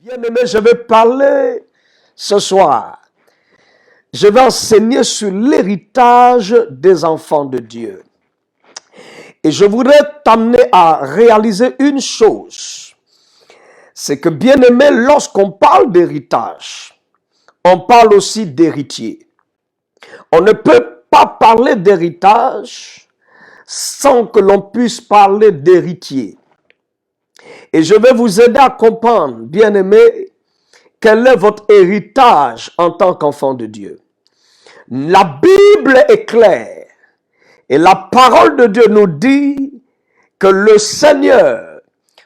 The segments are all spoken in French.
Bien-aimé, je vais parler ce soir. Je vais enseigner sur l'héritage des enfants de Dieu. Et je voudrais t'amener à réaliser une chose. C'est que, bien-aimé, lorsqu'on parle d'héritage, on parle aussi d'héritier. On ne peut pas parler d'héritage sans que l'on puisse parler d'héritier. Et je vais vous aider à comprendre, bien-aimé, quel est votre héritage en tant qu'enfant de Dieu. La Bible est claire et la parole de Dieu nous dit que le Seigneur,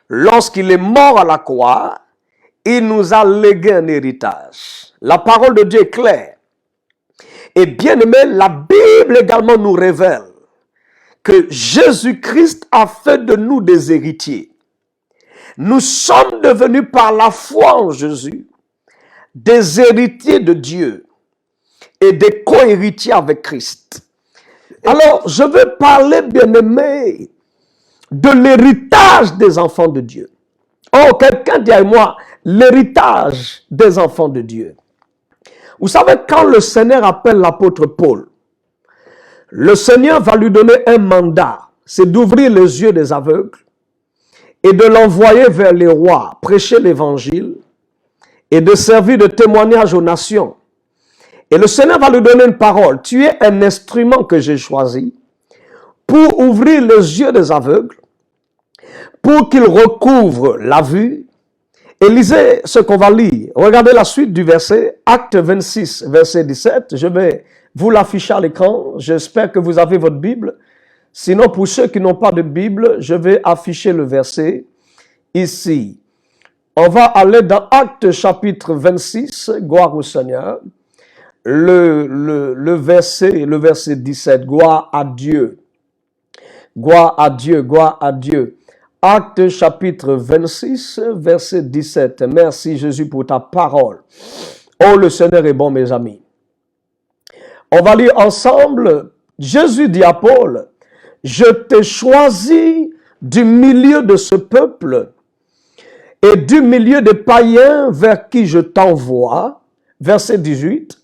lorsqu'il est mort à la croix, il nous a légué un héritage. La parole de Dieu est claire. Et bien aimé, la Bible également nous révèle que Jésus-Christ a fait de nous des héritiers. Nous sommes devenus par la foi en Jésus des héritiers de Dieu et des co-héritiers avec Christ. Alors, je veux parler, bien-aimé, de l'héritage des enfants de Dieu. Oh, quelqu'un dit à moi, l'héritage des enfants de Dieu. Vous savez, quand le Seigneur appelle l'apôtre Paul, le Seigneur va lui donner un mandat, c'est d'ouvrir les yeux des aveugles et de l'envoyer vers les rois, prêcher l'évangile et de servir de témoignage aux nations. Et le Seigneur va lui donner une parole. Tu es un instrument que j'ai choisi pour ouvrir les yeux des aveugles, pour qu'ils recouvrent la vue. Et lisez ce qu'on va lire. Regardez la suite du verset, Acte 26, verset 17. Je vais vous l'afficher à l'écran. J'espère que vous avez votre Bible. Sinon, pour ceux qui n'ont pas de Bible, je vais afficher le verset ici. On va aller dans Acte chapitre 26, gloire au Seigneur. Le verset 17, gloire à Dieu. Gloire à Dieu, gloire à Dieu. Acte chapitre 26, verset 17. Merci Jésus pour ta parole. Oh, le Seigneur est bon, mes amis. On va lire ensemble. Jésus dit à Paul, je t'ai choisi du milieu de ce peuple et du milieu des païens vers qui je t'envoie. Verset 18.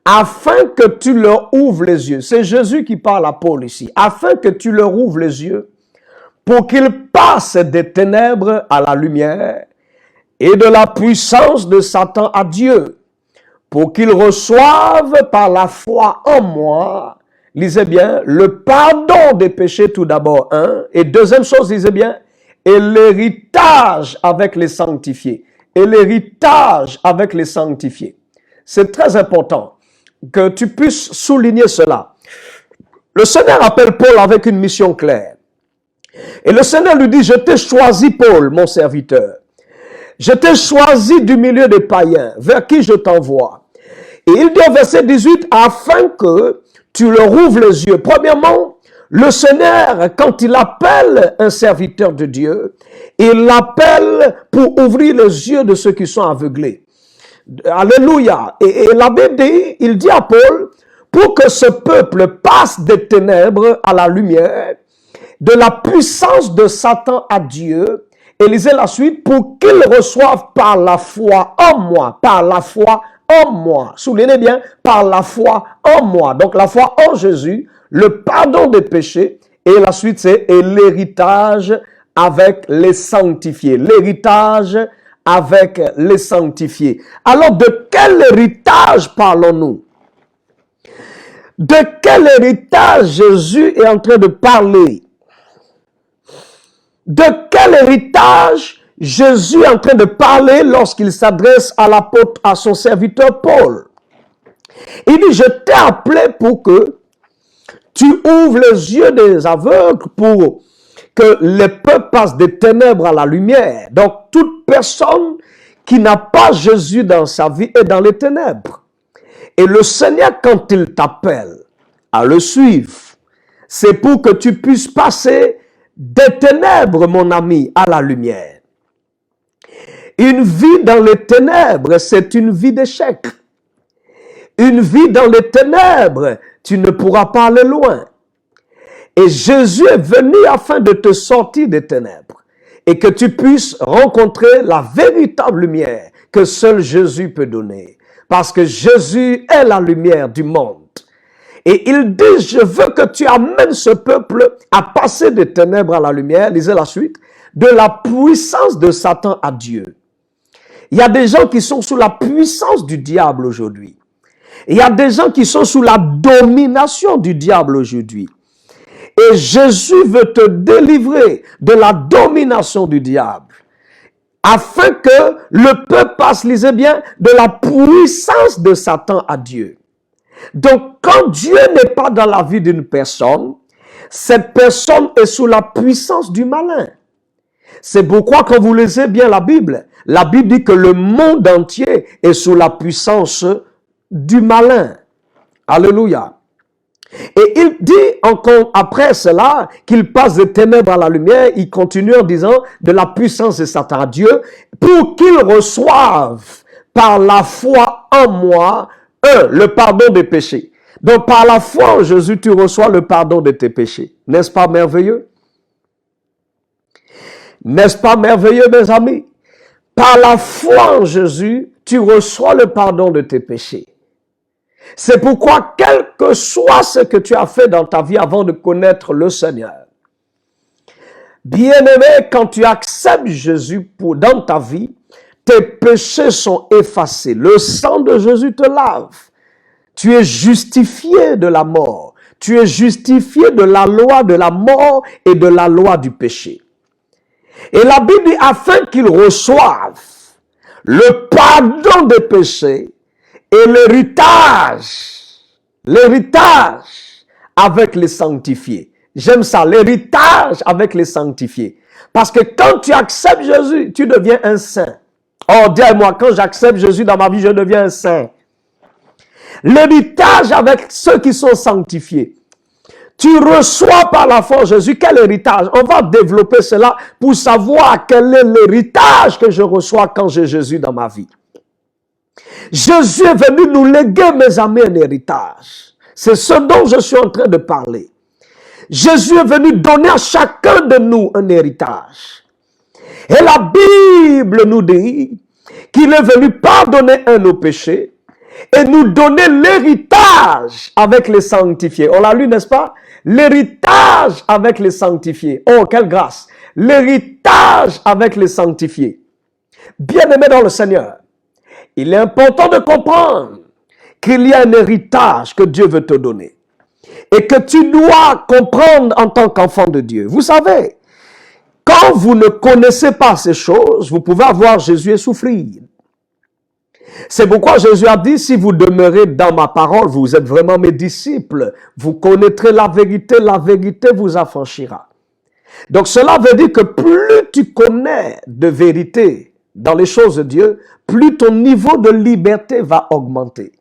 Afin que tu leur ouvres les yeux. C'est Jésus qui parle à Paul ici. Afin que tu leur ouvres les yeux pour qu'ils passent des ténèbres à la lumière et de la puissance de Satan à Dieu, pour qu'ils reçoivent par la foi en moi, lisez bien, le pardon des péchés tout d'abord, et deuxième chose, lisez bien, et l'héritage avec les sanctifiés. Et l'héritage avec les sanctifiés. C'est très important que tu puisses souligner cela. Le Seigneur appelle Paul avec une mission claire. Et le Seigneur lui dit, je t'ai choisi Paul, mon serviteur. Je t'ai choisi du milieu des païens, vers qui je t'envoie. Et il dit au verset 18, afin que tu leur ouvres les yeux. Premièrement, le Seigneur, quand il appelle un serviteur de Dieu, il l'appelle pour ouvrir les yeux de ceux qui sont aveuglés. Alléluia. Et la Bible dit, il dit à Paul, pour que ce peuple passe des ténèbres à la lumière, de la puissance de Satan à Dieu, et lisez la suite, pour qu'ils reçoivent par la foi en moi, par la foi en moi. Soulignez bien, par la foi en moi. Donc la foi en Jésus, le pardon des péchés, et la suite c'est et l'héritage avec les sanctifiés. L'héritage avec les sanctifiés. Alors, de quel héritage parlons-nous? De quel héritage Jésus est en train de parler? De quel héritage Jésus est en train de parler lorsqu'il s'adresse à l'apôtre, à son serviteur Paul? Il dit, je t'ai appelé pour que tu ouvres les yeux des aveugles pour que les peuples passent des ténèbres à la lumière. Donc, toute personne qui n'a pas Jésus dans sa vie est dans les ténèbres. Et le Seigneur, quand il t'appelle à le suivre, c'est pour que tu puisses passer des ténèbres, mon ami, à la lumière. Une vie dans les ténèbres, c'est une vie d'échec. Une vie dans les ténèbres, tu ne pourras pas aller loin. Et Jésus est venu afin de te sortir des ténèbres et que tu puisses rencontrer la véritable lumière que seul Jésus peut donner. Parce que Jésus est la lumière du monde. Et il dit, je veux que tu amènes ce peuple à passer des ténèbres à la lumière, lisez la suite, de la puissance de Satan à Dieu. Il y a des gens qui sont sous la puissance du diable aujourd'hui. Il y a des gens qui sont sous la domination du diable aujourd'hui. Et Jésus veut te délivrer de la domination du diable. Afin que le peuple passe, lisez bien, de la puissance de Satan à Dieu. Donc, quand Dieu n'est pas dans la vie d'une personne, cette personne est sous la puissance du malin. C'est pourquoi, quand vous lisez bien la Bible dit que le monde entier est sous la puissance du malin. Alléluia. Et il dit encore après cela qu'il passe des ténèbres à la lumière. Il continue en disant de la puissance de Satan à Dieu pour qu'il reçoive par la foi en moi le pardon des péchés. Donc par la foi en Jésus, tu reçois le pardon de tes péchés. N'est-ce pas merveilleux? N'est-ce pas merveilleux, mes amis? Par la foi en Jésus, tu reçois le pardon de tes péchés. C'est pourquoi, quel que soit ce que tu as fait dans ta vie avant de connaître le Seigneur, bien-aimé, quand tu acceptes Jésus dans ta vie, tes péchés sont effacés. Le sang de Jésus te lave. Tu es justifié de la mort. Tu es justifié de la loi de la mort et de la loi du péché. Et la Bible dit, afin qu'ils reçoivent le pardon des péchés et l'héritage avec les sanctifiés. J'aime ça, l'héritage avec les sanctifiés. Parce que quand tu acceptes Jésus, tu deviens un saint. Oh, dis-moi, quand j'accepte Jésus dans ma vie, je deviens un saint. L'héritage avec ceux qui sont sanctifiés. Tu reçois par la foi Jésus. Quel héritage? On va développer cela pour savoir quel est l'héritage que je reçois quand j'ai Jésus dans ma vie. Jésus est venu nous léguer, mes amis, un héritage. C'est ce dont je suis en train de parler. Jésus est venu donner à chacun de nous un héritage. Et la Bible nous dit qu'il est venu pardonner nos péchés et nous donner l'héritage avec les sanctifiés. On l'a lu, n'est-ce pas? L'héritage avec les sanctifiés. Oh, quelle grâce! L'héritage avec les sanctifiés. Bien-aimé dans le Seigneur, il est important de comprendre qu'il y a un héritage que Dieu veut te donner. Et que tu dois comprendre en tant qu'enfant de Dieu. Vous savez, quand vous ne connaissez pas ces choses, vous pouvez avoir Jésus et souffrir. C'est pourquoi Jésus a dit, si vous demeurez dans ma parole, vous êtes vraiment mes disciples. Vous connaîtrez la vérité vous affranchira. Donc cela veut dire que plus tu connais de vérité dans les choses de Dieu, plus ton niveau de liberté va augmenter.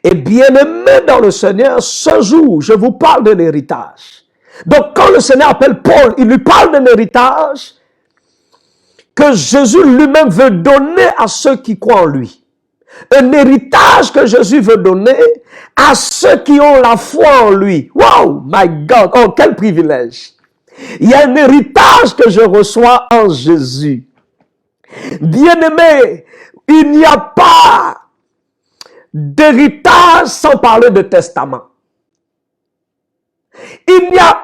Et bien-aimé dans le Seigneur, ce jour, je vous parle d'un héritage. Donc quand le Seigneur appelle Paul, il lui parle d'un héritage que Jésus lui-même veut donner à ceux qui croient en lui. Un héritage que Jésus veut donner à ceux qui ont la foi en lui. Wow, my God, oh quel privilège. Il y a un héritage que je reçois en Jésus. Bien-aimé, il n'y a pas d'héritage sans parler de testament.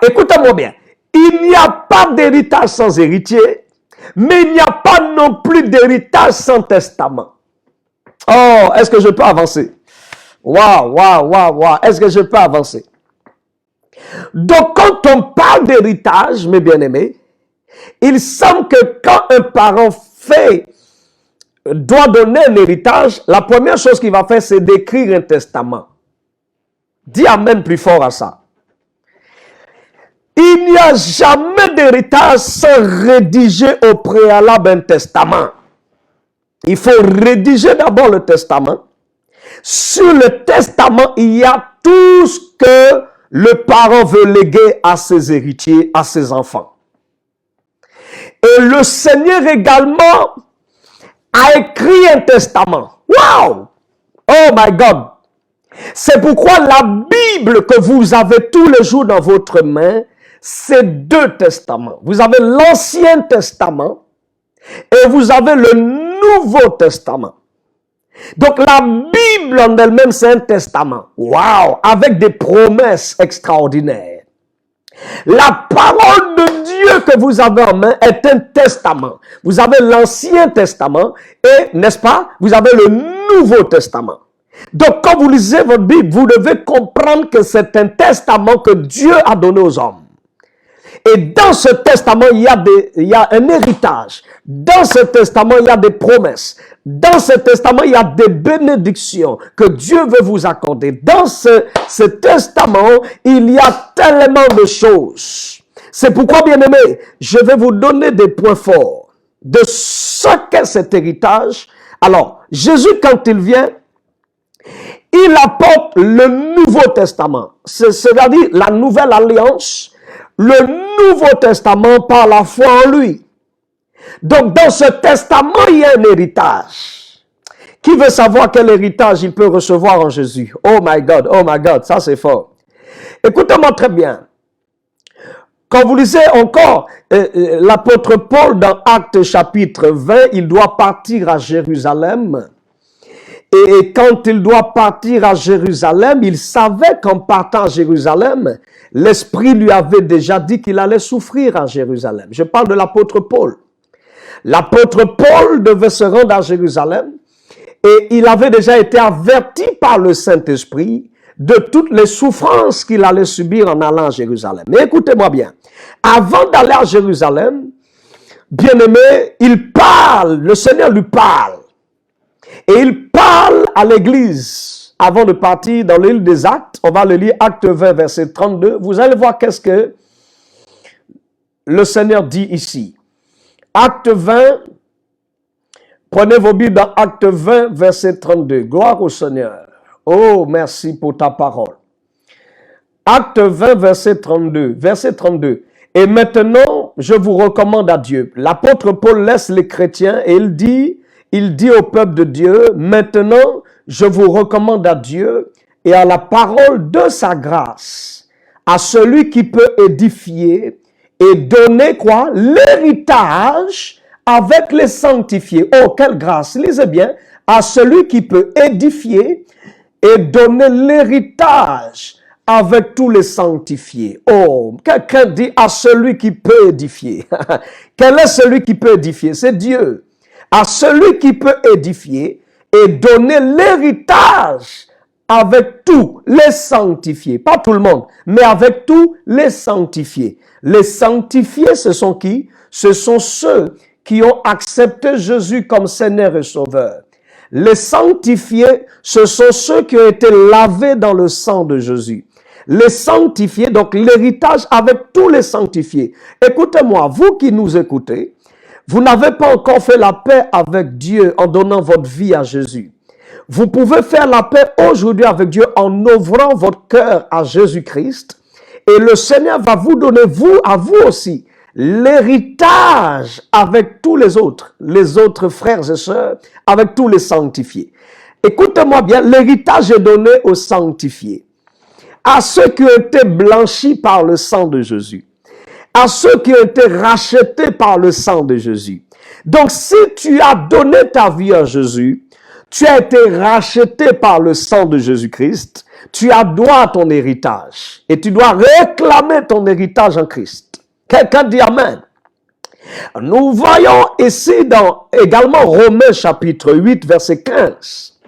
Écoutez-moi bien, il n'y a pas d'héritage sans héritier, mais il n'y a pas non plus d'héritage sans testament. Oh, est-ce que je peux avancer? Waouh, est-ce que je peux avancer? Donc, quand on parle d'héritage, mes bien-aimés, il semble que quand un parent doit donner un héritage, la première chose qu'il va faire, c'est d'écrire un testament. Dis amen plus fort à ça. Il n'y a jamais d'héritage sans rédiger au préalable un testament. Il faut rédiger d'abord le testament. Sur le testament, il y a tout ce que le parent veut léguer à ses héritiers, à ses enfants. Et le Seigneur également a écrit un testament. Wow! Oh my God! C'est pourquoi la Bible que vous avez tous les jours dans votre main, c'est deux testaments. Vous avez l'Ancien Testament et vous avez le Nouveau Testament. Donc la Bible en elle-même, c'est un testament. Waouh! Avec des promesses extraordinaires. La parole de Dieu que vous avez en main est un testament. Vous avez l'Ancien Testament et, n'est-ce pas, vous avez le Nouveau Testament. Donc quand vous lisez votre Bible, vous devez comprendre que c'est un testament que Dieu a donné aux hommes. Et dans ce testament, il y a un héritage. Dans ce testament, il y a des promesses. Dans ce testament, il y a des bénédictions que Dieu veut vous accorder. Dans ce testament, il y a tellement de choses. C'est pourquoi, bien-aimés, je vais vous donner des points forts de ce qu'est cet héritage. Alors, Jésus, quand il vient, il apporte le Nouveau Testament, c'est-à-dire la nouvelle alliance, le Nouveau Testament par la foi en lui. Donc, dans ce testament, il y a un héritage. Qui veut savoir quel héritage il peut recevoir en Jésus? Oh my God, ça c'est fort. Écoutez-moi très bien. Quand vous lisez encore l'apôtre Paul dans Actes chapitre 20, il doit partir à Jérusalem. Et quand il doit partir à Jérusalem, il savait qu'en partant à Jérusalem, l'Esprit lui avait déjà dit qu'il allait souffrir à Jérusalem. Je parle de l'apôtre Paul. L'apôtre Paul devait se rendre à Jérusalem et il avait déjà été averti par le Saint-Esprit de toutes les souffrances qu'il allait subir en allant à Jérusalem. Mais écoutez-moi bien, avant d'aller à Jérusalem, bien-aimé, il parle, le Seigneur lui parle. Et il parle à l'église avant de partir dans l'île des Actes. On va le lire, Acte 20, verset 32. Vous allez voir qu'est-ce que le Seigneur dit ici. Acte 20, prenez vos Bibles dans Acte 20, verset 32. Gloire au Seigneur. Oh, merci pour ta parole. Acte 20, verset 32. Verset 32. Et maintenant, je vous recommande à Dieu. L'apôtre Paul laisse les chrétiens et il dit au peuple de Dieu, maintenant, je vous recommande à Dieu et à la parole de sa grâce, à celui qui peut édifier et donner quoi? L'héritage avec les sanctifiés. Oh, quelle grâce! Lisez bien, à celui qui peut édifier et donner l'héritage avec tous les sanctifiés. Oh, quelqu'un dit à celui qui peut édifier. Quel est celui qui peut édifier? C'est Dieu. À celui qui peut édifier et donner l'héritage avec tous les sanctifiés. Pas tout le monde, mais avec tous les sanctifiés. Les sanctifiés, ce sont qui? Ce sont ceux qui ont accepté Jésus comme Seigneur et Sauveur. Les sanctifiés, ce sont ceux qui ont été lavés dans le sang de Jésus. Les sanctifiés, donc l'héritage avec tous les sanctifiés. Écoutez-moi, vous qui nous écoutez, vous n'avez pas encore fait la paix avec Dieu en donnant votre vie à Jésus. Vous pouvez faire la paix aujourd'hui avec Dieu en ouvrant votre cœur à Jésus-Christ. Et le Seigneur va vous donner, à vous aussi, l'héritage avec tous les autres frères et sœurs, avec tous les sanctifiés. Écoutez-moi bien, l'héritage est donné aux sanctifiés, à ceux qui ont été blanchis par le sang de Jésus, à ceux qui ont été rachetés par le sang de Jésus. Donc, si tu as donné ta vie à Jésus, tu as été racheté par le sang de Jésus-Christ, tu as droit à ton héritage et tu dois réclamer ton héritage en Christ. Quelqu'un dit Amen. Nous voyons ici dans également Romains chapitre 8, verset 15.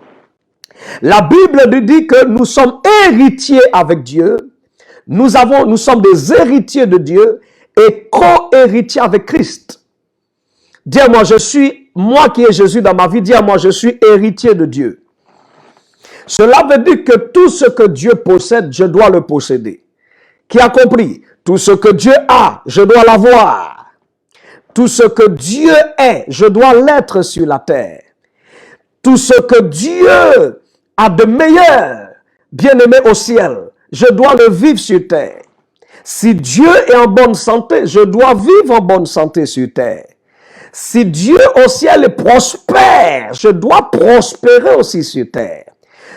La Bible nous dit que nous sommes héritiers avec Dieu. Nous sommes des héritiers de Dieu et co-héritiers avec Christ. Dis-moi, moi qui ai Jésus dans ma vie, dis-moi, je suis héritier de Dieu. Cela veut dire que tout ce que Dieu possède, je dois le posséder. Qui a compris? Tout ce que Dieu a, je dois l'avoir. Tout ce que Dieu est, je dois l'être sur la terre. Tout ce que Dieu a de meilleur, bien-aimé au ciel, je dois le vivre sur terre. Si Dieu est en bonne santé, je dois vivre en bonne santé sur terre. Si Dieu au ciel est prospère, je dois prospérer aussi sur terre.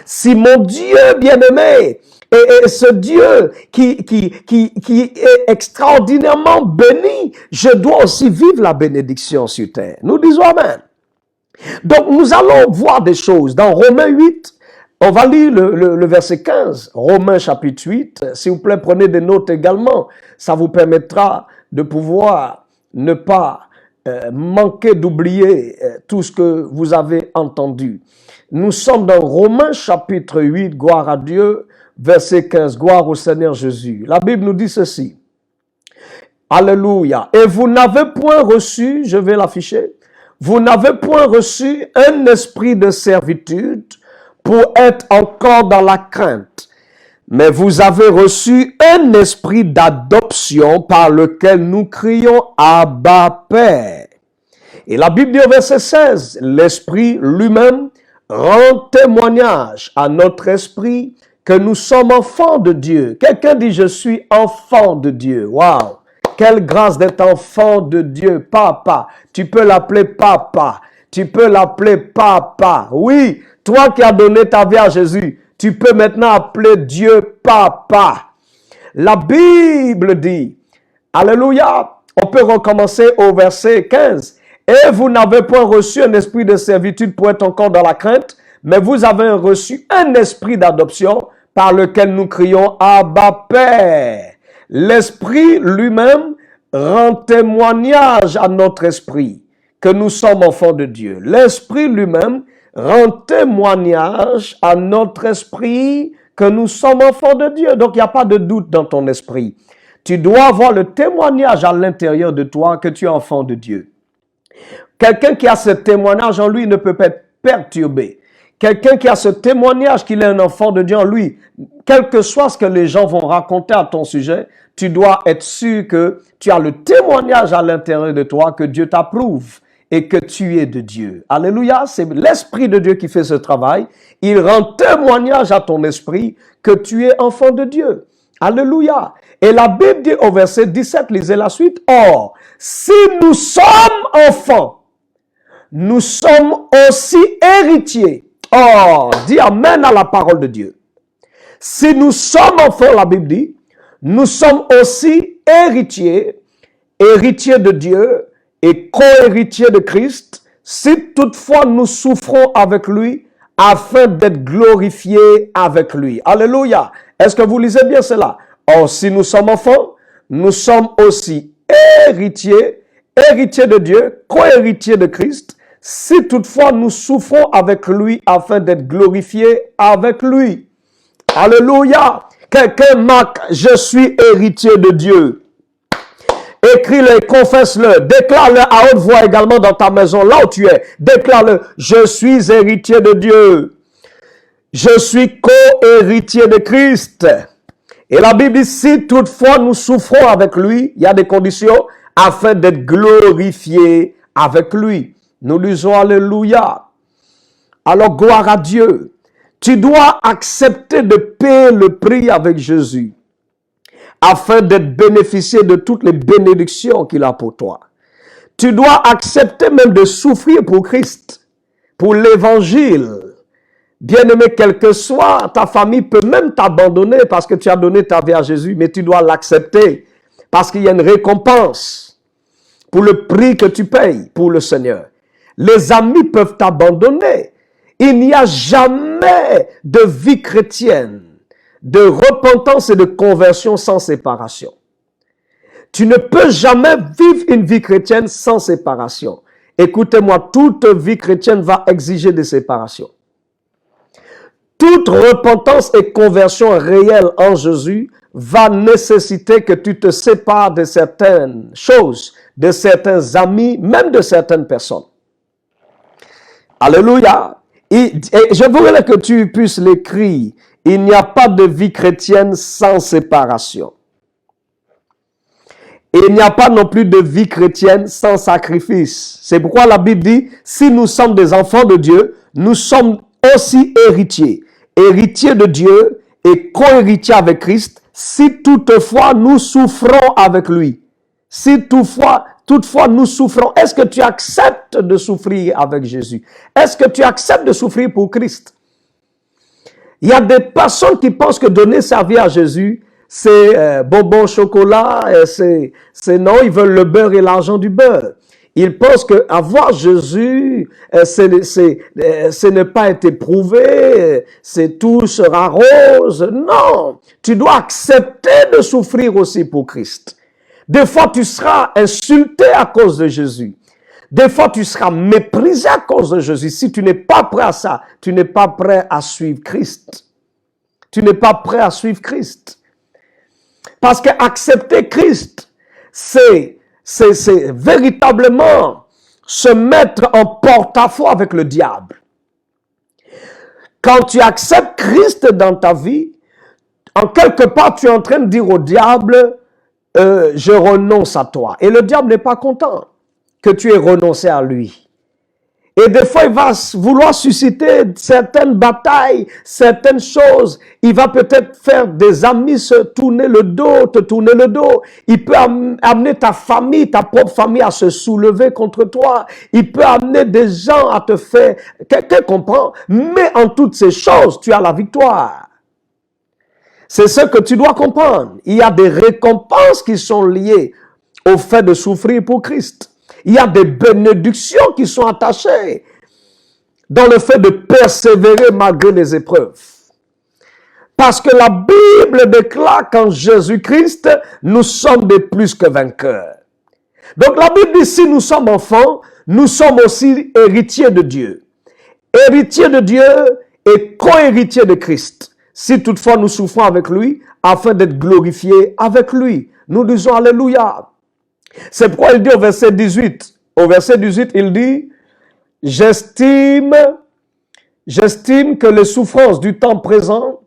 Si mon Dieu bien-aimé est ce Dieu qui est extraordinairement béni, je dois aussi vivre la bénédiction sur terre. Nous disons Amen. Donc, nous allons voir des choses. Dans Romains 8, on va lire le verset 15. Romains chapitre 8. S'il vous plaît, prenez des notes également. Ça vous permettra de pouvoir ne pas manquer d'oublier tout ce que vous avez entendu. Nous sommes dans Romains chapitre 8, gloire à Dieu, verset 15, gloire au Seigneur Jésus. La Bible nous dit ceci. Alléluia. Et vous n'avez point reçu, je vais l'afficher, vous n'avez point reçu un esprit de servitude pour être encore dans la crainte, mais vous avez reçu un esprit d'adoption par lequel nous crions Abba Père. Et la Bible dit au verset 16, l'esprit lui-même rend témoignage à notre esprit que nous sommes enfants de Dieu. Quelqu'un dit, je suis enfant de Dieu. Waouh! Quelle grâce d'être enfant de Dieu, papa. Tu peux l'appeler papa. Tu peux l'appeler papa. Oui, toi qui as donné ta vie à Jésus, tu peux maintenant appeler Dieu papa. La Bible dit, alléluia, on peut recommencer au verset 15. Et vous n'avez point reçu un esprit de servitude pour être encore dans la crainte, mais vous avez reçu un esprit d'adoption par lequel nous crions Abba Père. L'Esprit lui-même rend témoignage à notre esprit que nous sommes enfants de Dieu. L'Esprit lui-même rend témoignage à notre esprit que nous sommes enfants de Dieu. Donc, il n'y a pas de doute dans ton esprit. Tu dois avoir le témoignage à l'intérieur de toi que tu es enfant de Dieu. Quelqu'un qui a ce témoignage en lui ne peut pas être perturbé. Quelqu'un qui a ce témoignage qu'il est un enfant de Dieu en lui, quel que soit ce que les gens vont raconter à ton sujet, tu dois être sûr que tu as le témoignage à l'intérieur de toi que Dieu t'approuve et que tu es de Dieu. Alléluia, c'est l'Esprit de Dieu qui fait ce travail. Il rend témoignage à ton esprit que tu es enfant de Dieu. Alléluia. Et la Bible dit au verset 17, lisez la suite. Or, si nous sommes enfants, nous sommes aussi héritiers. Oh, dis amen à la parole de Dieu. Si nous sommes enfants, la Bible dit, nous sommes aussi héritiers, héritiers de Dieu et co-héritiers de Christ, si toutefois nous souffrons avec lui, afin d'être glorifiés avec lui. Alléluia. Est-ce que vous lisez bien cela? Or, si nous sommes enfants, nous sommes aussi héritiers, héritiers de Dieu, co-héritiers de Christ, si toutefois nous souffrons avec lui afin d'être glorifiés avec lui. Alléluia. Quelqu'un marque, je suis héritier de Dieu. Écris-le, confesse-le, déclare-le à haute voix également dans ta maison, là où tu es. Déclare-le, je suis héritier de Dieu. Je suis co-héritier de Christ. Et la Bible dit, si toutefois nous souffrons avec lui, il y a des conditions, afin d'être glorifiés avec lui. Nous lisons Alléluia. Alors, gloire à Dieu. Tu dois accepter de payer le prix avec Jésus afin d'être bénéficié de toutes les bénédictions qu'il a pour toi. Tu dois accepter même de souffrir pour Christ, pour l'évangile. Bien-aimé, quelle que soit ta famille peut même t'abandonner parce que tu as donné ta vie à Jésus, mais tu dois l'accepter parce qu'il y a une récompense pour le prix que tu payes pour le Seigneur. Les amis peuvent t'abandonner. Il n'y a jamais de vie chrétienne, de repentance et de conversion sans séparation. Tu ne peux jamais vivre une vie chrétienne sans séparation. Écoutez-moi, toute vie chrétienne va exiger des séparations. Toute repentance et conversion réelle en Jésus va nécessiter que tu te sépares de certaines choses, de certains amis, même de certaines personnes. Alléluia. Et je voudrais que tu puisses l'écrire. Il n'y a pas de vie chrétienne sans séparation. Et il n'y a pas non plus de vie chrétienne sans sacrifice. C'est pourquoi la Bible dit, si nous sommes des enfants de Dieu, nous sommes aussi héritiers. Héritiers de Dieu et co-héritiers avec Christ, si toutefois nous souffrons avec lui. Si toutefois nous souffrons, est-ce que tu acceptes de souffrir avec Jésus? Est-ce que tu acceptes de souffrir pour Christ? Il y a des personnes qui pensent que donner sa vie à Jésus, c'est bonbon chocolat, c'est non, ils veulent le beurre et l'argent du beurre. Ils pensent que avoir Jésus, ce n'est pas été prouvé, c'est tout sera rose. Non, tu dois accepter de souffrir aussi pour Christ. Des fois, tu seras insulté à cause de Jésus. Des fois, tu seras méprisé à cause de Jésus. Si tu n'es pas prêt à ça, tu n'es pas prêt à suivre Christ. Tu n'es pas prêt à suivre Christ. Parce que accepter Christ, c'est véritablement se mettre en porte-à-faux avec le diable. Quand tu acceptes Christ dans ta vie, en quelque part, tu es en train de dire au diable, je renonce à toi. Et le diable n'est pas content que tu aies renoncé à lui. Et des fois, il va vouloir susciter certaines batailles, certaines choses. Il va peut-être faire des amis se tourner le dos, te tourner le dos. Il peut amener ta famille, ta propre famille à se soulever contre toi. Il peut amener des gens à te faire... Quelqu'un comprend? Mais en toutes ces choses, tu as la victoire. C'est ce que tu dois comprendre. Il y a des récompenses qui sont liées au fait de souffrir pour Christ. Il y a des bénédictions qui sont attachées dans le fait de persévérer malgré les épreuves. Parce que la Bible déclare qu'en Jésus-Christ, nous sommes des plus que vainqueurs. Donc la Bible dit, si nous sommes enfants, nous sommes aussi héritiers de Dieu. Héritiers de Dieu et co-héritiers de Christ. Si toutefois nous souffrons avec lui, afin d'être glorifiés avec lui. Nous disons Alléluia. C'est pourquoi il dit au verset 18, il dit, j'estime que les souffrances du temps présent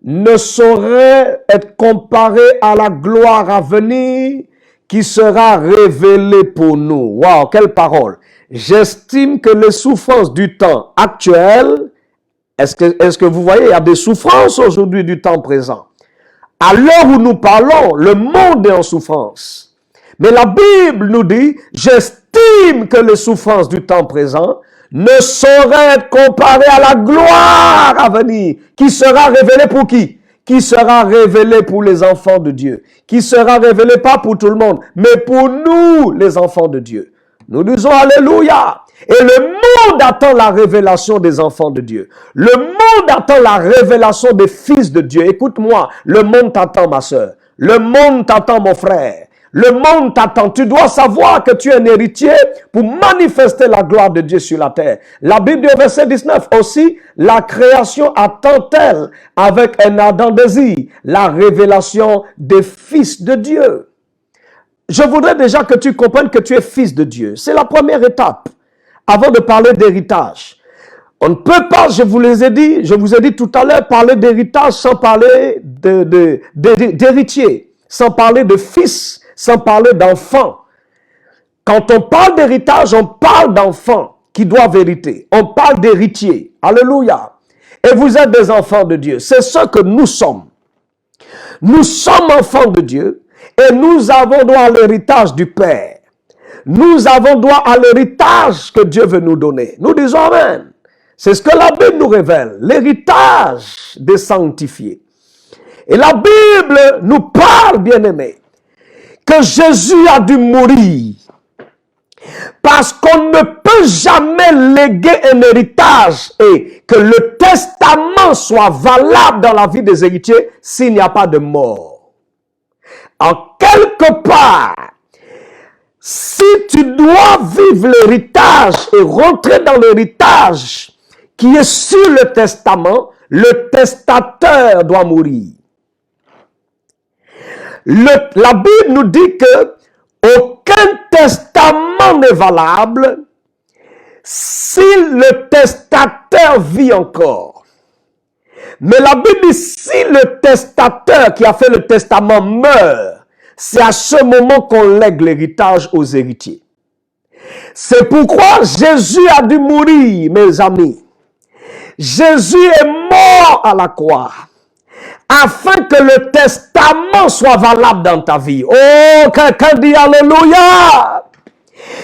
ne sauraient être comparées à la gloire à venir qui sera révélée pour nous. Waouh, quelle parole! J'estime que les souffrances du temps actuel, est-ce que vous voyez, il y a des souffrances aujourd'hui du temps présent. À l'heure où nous parlons, le monde est en souffrance. Mais la Bible nous dit, j'estime que les souffrances du temps présent ne sauraient être comparées à la gloire à venir, qui sera révélée pour qui? Qui sera révélée pour les enfants de Dieu, qui sera révélée pas pour tout le monde, mais pour nous, les enfants de Dieu. Nous disons Alléluia. Et le monde attend la révélation des enfants de Dieu. Le monde attend la révélation des fils de Dieu. Écoute-moi, le monde t'attend, ma soeur. Le monde t'attend, mon frère. Le monde t'attend. Tu dois savoir que tu es un héritier pour manifester la gloire de Dieu sur la terre. La Bible dit au verset 19 aussi, la création attend-elle avec un ardent désir la révélation des fils de Dieu. Je voudrais déjà que tu comprennes que tu es fils de Dieu. C'est la première étape avant de parler d'héritage. On ne peut pas, je vous ai dit tout à l'heure, parler d'héritage sans parler d'héritier, sans parler de fils, sans parler d'enfants. Quand on parle d'héritage, on parle d'enfants qui doivent hériter. On parle d'héritiers. Alléluia. Et vous êtes des enfants de Dieu. C'est ce que nous sommes. Nous sommes enfants de Dieu et nous avons droit à l'héritage du Père. Nous avons droit à l'héritage que Dieu veut nous donner. Nous disons Amen. C'est ce que la Bible nous révèle. L'héritage des sanctifiés. Et la Bible nous parle, bien-aimés, que Jésus a dû mourir. Parce qu'on ne peut jamais léguer un héritage et que le testament soit valable dans la vie des héritiers s'il n'y a pas de mort. En quelque part, si tu dois vivre l'héritage et rentrer dans l'héritage qui est sur le testament, le testateur doit mourir. La Bible nous dit que aucun testament n'est valable si le testateur vit encore. Mais la Bible dit si le testateur qui a fait le testament meurt, c'est à ce moment qu'on lègue l'héritage aux héritiers. C'est pourquoi Jésus a dû mourir, mes amis. Jésus est mort à la croix afin que le testament soit valable dans ta vie. Oh, quelqu'un dit Alléluia!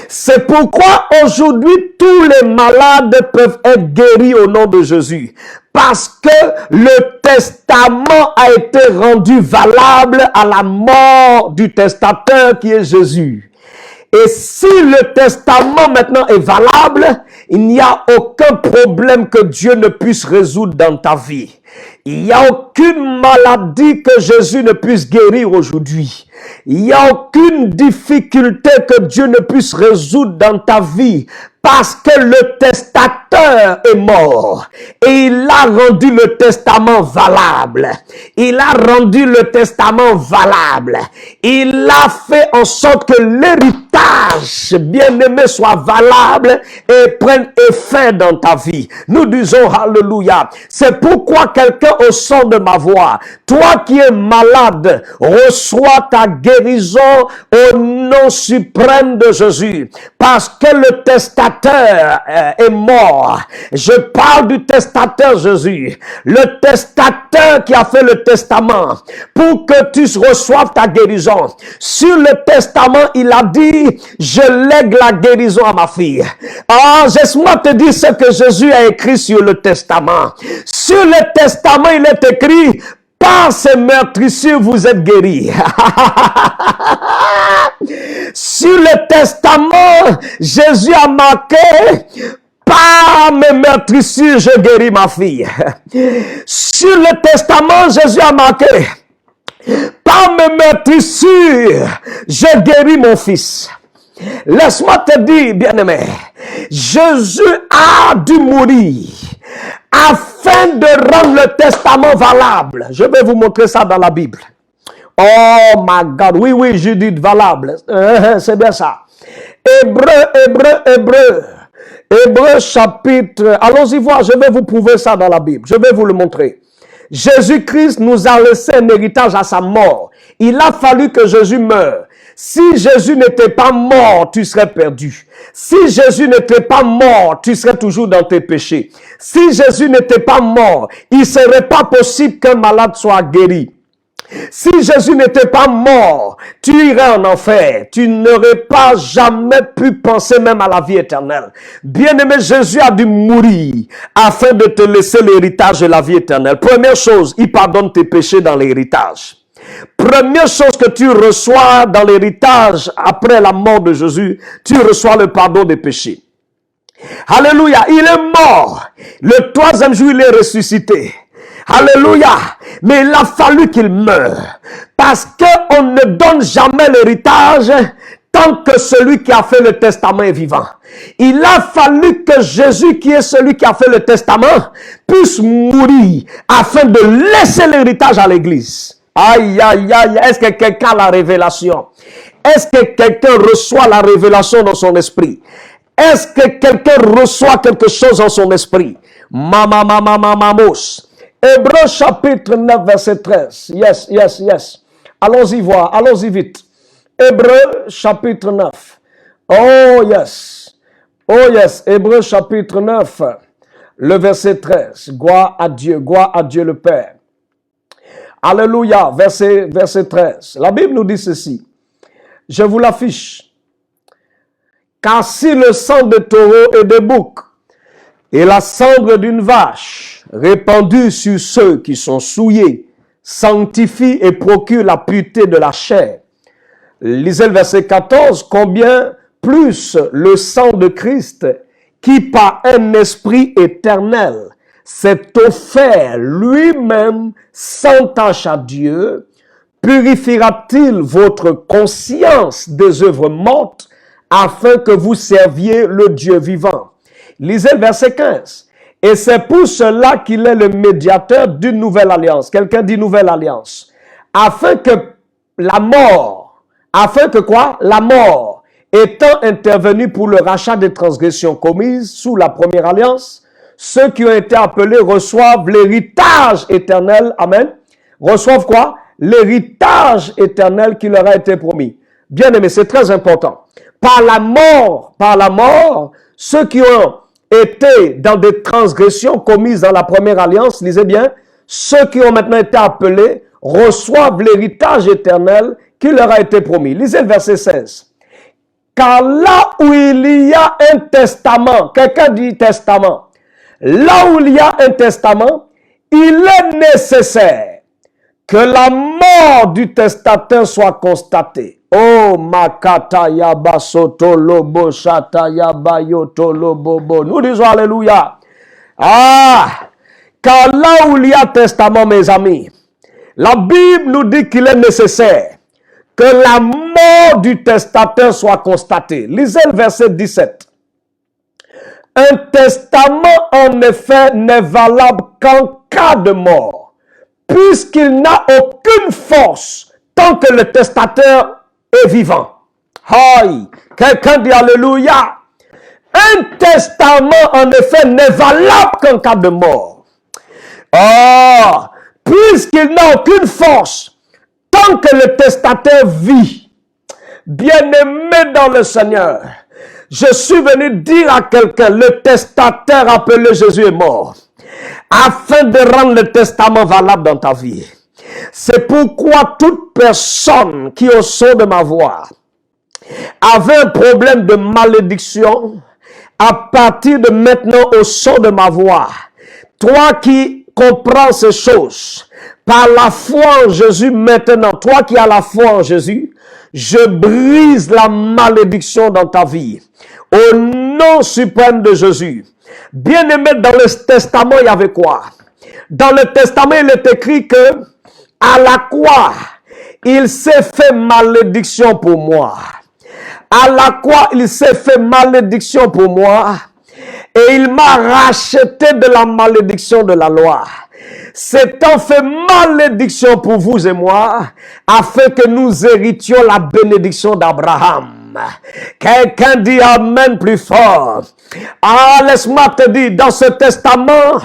C'est pourquoi aujourd'hui tous les malades peuvent être guéris au nom de Jésus. Parce que le testament a été rendu valable à la mort du testateur qui est Jésus. Et si le testament maintenant est valable, il n'y a aucun problème que Dieu ne puisse résoudre dans ta vie. Il n'y a aucune maladie que Jésus ne puisse guérir aujourd'hui. Il n'y a aucune difficulté que Dieu ne puisse résoudre dans ta vie. Parce que le testateur est mort et il a rendu le testament valable. Il a rendu le testament valable. Il a fait en sorte que l'héritage, bien-aimé, soit valable et prenne effet dans ta vie. Nous disons Alléluia. C'est pourquoi quelqu'un au son de ma voix, toi qui es malade, reçois ta guérison au nom suprême de Jésus. Parce que le testateur est mort. Je parle du testateur Jésus. Le testateur qui a fait le testament pour que tu reçoives ta guérison. Sur le testament, il a dit, je lègue la guérison à ma fille. Ah, laisse-moi te dire ce que Jésus a écrit sur le testament. Sur le testament, il est écrit, par ces meurtrissures, vous êtes guéris. Sur le testament, Jésus a marqué, par mes meurtrissures, je guéris ma fille. Sur le testament, Jésus a marqué, par mes meurtrissures, je guéris mon fils. Laisse-moi te dire, bien-aimé, Jésus a dû mourir afin de rendre le testament valable. Je vais vous montrer ça dans la Bible. Oh my God, oui, Judith, valable. C'est bien ça. Hébreu chapitre, allons-y voir, je vais vous prouver ça dans la Bible. Je vais vous le montrer. Jésus-Christ nous a laissé un héritage à sa mort. Il a fallu que Jésus meure. Si Jésus n'était pas mort, tu serais perdu. Si Jésus n'était pas mort, tu serais toujours dans tes péchés. Si Jésus n'était pas mort, il ne serait pas possible qu'un malade soit guéri. Si Jésus n'était pas mort, tu irais en enfer. Tu n'aurais pas jamais pu penser même à la vie éternelle. Bien-aimé, Jésus a dû mourir afin de te laisser l'héritage de la vie éternelle. Première chose, il pardonne tes péchés dans l'héritage. Première chose que tu reçois dans l'héritage après la mort de Jésus, tu reçois le pardon des péchés. Alléluia, il est mort. Le troisième jour, il est ressuscité. Alléluia. Mais il a fallu qu'il meure. Parce qu'on ne donne jamais l'héritage tant que celui qui a fait le testament est vivant. Il a fallu que Jésus, qui est celui qui a fait le testament, puisse mourir afin de laisser l'héritage à l'église. Aïe, aïe, aïe. Est-ce que quelqu'un a la révélation? Est-ce que quelqu'un reçoit la révélation dans son esprit? Est-ce que quelqu'un reçoit quelque chose dans son esprit? Mamos. Hébreu chapitre 9, verset 13. Yes. Allons-y voir, allons-y vite. Hébreu chapitre 9. Oh yes. Hébreu chapitre 9, le verset 13. Gloire à Dieu le Père. Alléluia, verset 13. La Bible nous dit ceci. Je vous l'affiche. Car si le sang de taureau et de bouc et la cendre d'une vache répandue sur ceux qui sont souillés sanctifie et procure la pureté de la chair. Lisez le verset 14. Combien plus le sang de Christ qui par un esprit éternel s'est offert lui-même sans tache à Dieu, purifiera-t-il votre conscience des œuvres mortes afin que vous serviez le Dieu vivant. Lisez le verset 15. Et c'est pour cela qu'il est le médiateur d'une nouvelle alliance. Quelqu'un dit nouvelle alliance. Afin que la mort étant intervenue pour le rachat des transgressions commises sous la première alliance, ceux qui ont été appelés reçoivent l'héritage éternel. Amen. Reçoivent quoi? L'héritage éternel qui leur a été promis. Bien aimé, c'est très important. Par la mort, ceux qui ont été dans des transgressions commises dans la première alliance, lisez bien, ceux qui ont maintenant été appelés reçoivent l'héritage éternel qui leur a été promis. Lisez le verset 16. Car là où il y a un testament, quelqu'un dit testament, là où il y a un testament, il est nécessaire que la mort du testateur soit constatée. Oh, makata yaba soto lobo shata yaba yoto lobobo. Nous disons alléluia. Ah, car là où il y a testament, mes amis, la Bible nous dit qu'il est nécessaire que la mort du testateur soit constatée. Lisez le verset 17. Un testament, en effet, n'est valable qu'en cas de mort, puisqu'il n'a aucune force tant que le testateur est vivant. Aïe! Quelqu'un dit alléluia. Un testament, en effet, n'est valable qu'en cas de mort. Oh! Puisqu'il n'a aucune force tant que le testateur vit. Bien-aimé dans le Seigneur, je suis venu dire à quelqu'un, le testateur appelé Jésus est mort, afin de rendre le testament valable dans ta vie. C'est pourquoi toute personne qui au son de ma voix avait un problème de malédiction, à partir de maintenant au son de ma voix, toi qui comprends ces choses, par la foi en Jésus maintenant, toi qui as la foi en Jésus, je brise la malédiction dans ta vie. Au nom suprême de Jésus. Bien-aimé, dans le testament, il y avait quoi? Dans le testament, il est écrit que à la croix, il s'est fait malédiction pour moi. À la croix, il s'est fait malédiction pour moi. Et il m'a racheté de la malédiction de la loi. S'étant fait malédiction pour vous et moi, afin que nous héritions la bénédiction d'Abraham. Quelqu'un dit amen plus fort. Ah, laisse-moi te dire, dans ce testament,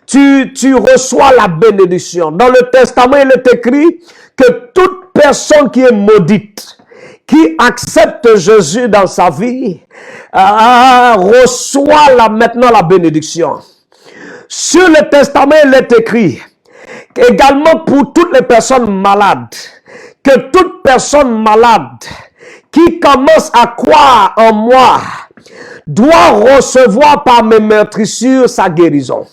tu reçois la bénédiction. Dans le testament, il est écrit que toute personne qui est maudite, qui accepte Jésus dans sa vie, reçoit maintenant la bénédiction. Sur le testament, il est écrit également pour toutes les personnes malades, que toute personne malade qui commence à croire en moi doit recevoir par mes meurtrissures sa guérison.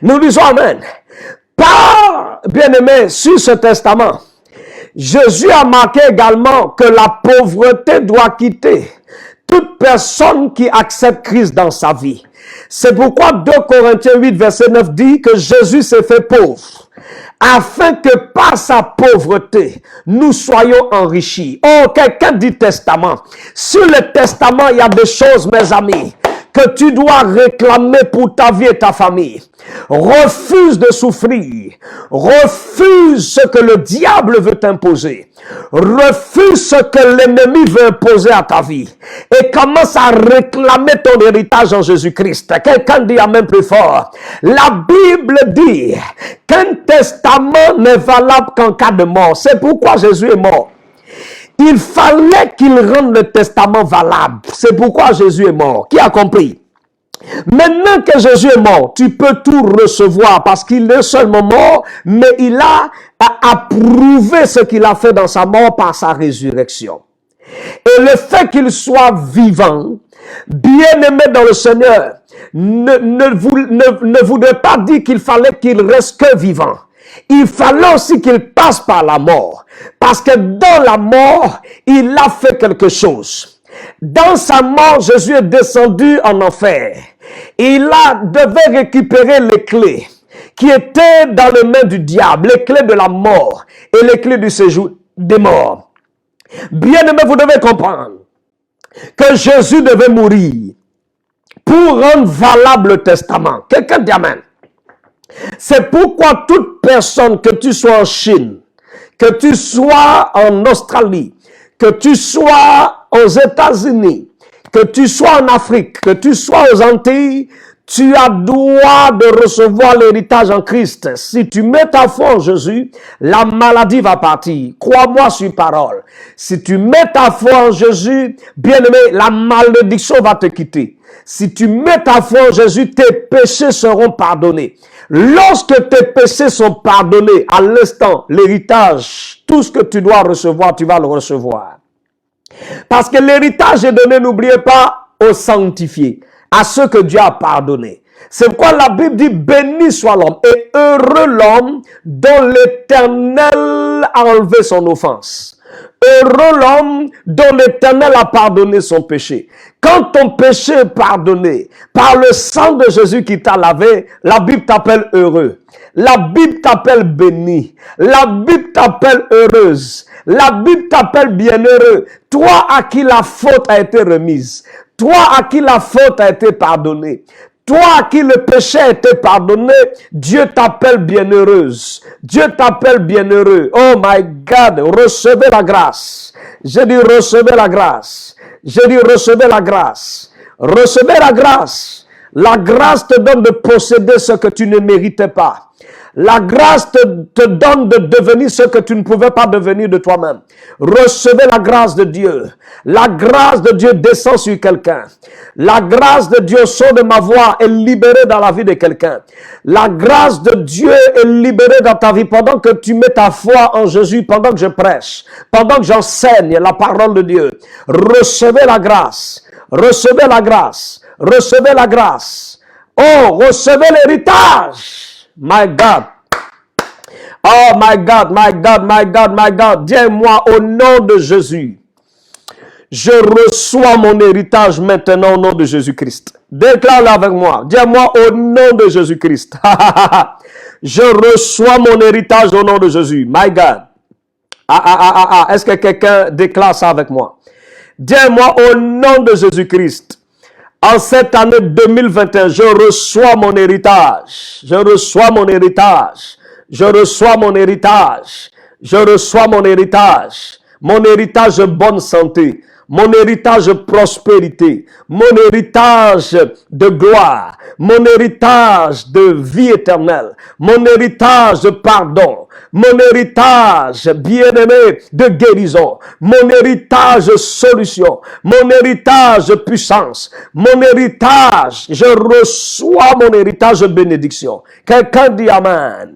Nous disons amen. Par, bien-aimé, sur ce testament, Jésus a marqué également que la pauvreté doit quitter toute personne qui accepte Christ dans sa vie. C'est pourquoi 2 Corinthiens 8, verset 9 dit que Jésus s'est fait pauvre, afin que par sa pauvreté, nous soyons enrichis. Oh, quelqu'un dit testament. Sur le testament, il y a des choses, mes amis, que tu dois réclamer pour ta vie et ta famille. Refuse de souffrir. Refuse ce que le diable veut t'imposer. Refuse ce que l'ennemi veut imposer à ta vie. Et commence à réclamer ton héritage en Jésus-Christ. Quelqu'un dit amen plus fort. La Bible dit qu'un testament n'est valable qu'en cas de mort. C'est pourquoi Jésus est mort. Il fallait qu'il rende le testament valable. C'est pourquoi Jésus est mort. Qui a compris? Maintenant que Jésus est mort, tu peux tout recevoir parce qu'il est seulement mort, mais il a approuvé ce qu'il a fait dans sa mort par sa résurrection. Et le fait qu'il soit vivant, bien-aimé dans le Seigneur, ne voudrait pas dire qu'il fallait qu'il reste que vivant. Il fallait aussi qu'il passe par la mort. Parce que dans la mort, il a fait quelque chose. Dans sa mort, Jésus est descendu en enfer. Il devait récupérer les clés qui étaient dans les mains du diable, les clés de la mort et les clés du séjour des morts. Bien-aimé, vous devez comprendre que Jésus devait mourir pour rendre valable le testament. Quelqu'un dit amen. C'est pourquoi toute personne, que tu sois en Chine, que tu sois en Australie, que tu sois aux États-Unis, que tu sois en Afrique, que tu sois aux Antilles, tu as droit de recevoir l'héritage en Christ. Si tu mets ta foi en Jésus, la maladie va partir. Crois-moi sur parole. Si tu mets ta foi en Jésus, bien-aimé, la malédiction va te quitter. Si tu mets ta foi en Jésus, tes péchés seront pardonnés. Lorsque tes péchés sont pardonnés, à l'instant, l'héritage, tout ce que tu dois recevoir, tu vas le recevoir. Parce que l'héritage est donné, n'oubliez pas, aux sanctifiés, à ceux que Dieu a pardonnés. C'est pourquoi la Bible dit, béni soit l'homme et heureux l'homme dont l'Éternel a enlevé son offense. Heureux l'homme dont l'Éternel a pardonné son péché. Quand ton péché est pardonné par le sang de Jésus qui t'a lavé, la Bible t'appelle heureux. La Bible t'appelle béni. La Bible t'appelle heureuse. La Bible t'appelle bienheureux. Toi à qui la faute a été remise. Toi à qui la faute a été pardonnée. Toi à qui le péché a été pardonné, Dieu t'appelle bienheureuse. Dieu t'appelle bienheureux. Oh my God, recevez la grâce. J'ai dit recevez la grâce. J'ai dit recevez la grâce. Recevez la grâce. La grâce te donne de posséder ce que tu ne méritais pas. La grâce te donne de devenir ce que tu ne pouvais pas devenir de toi-même. Recevez la grâce de Dieu. La grâce de Dieu descend sur quelqu'un. La grâce de Dieu sort de ma voix est libérée dans la vie de quelqu'un. La grâce de Dieu est libérée dans ta vie pendant que tu mets ta foi en Jésus, pendant que je prêche, pendant que j'enseigne la parole de Dieu. Recevez la grâce. Recevez la grâce. Recevez la grâce. Oh, recevez l'héritage. My God. Oh my God, my God, my God, my God. Dis-moi au nom de Jésus. Je reçois mon héritage maintenant au nom de Jésus-Christ. Déclare-le avec moi. Dis-moi au nom de Jésus-Christ. Je reçois mon héritage au nom de Jésus. My God. Est-ce que quelqu'un déclare ça avec moi? Dis-moi au nom de Jésus-Christ. En cette année 2021, je reçois mon héritage. Je reçois mon héritage. Je reçois mon héritage. Je reçois mon héritage. Mon héritage de bonne santé. Mon héritage de prospérité. Mon héritage de gloire. Mon héritage de vie éternelle. Mon héritage de pardon. Mon héritage, bien-aimé, de guérison. Mon héritage de solution. Mon héritage de puissance. Mon héritage, je reçois mon héritage de bénédiction. Quelqu'un dit Amen.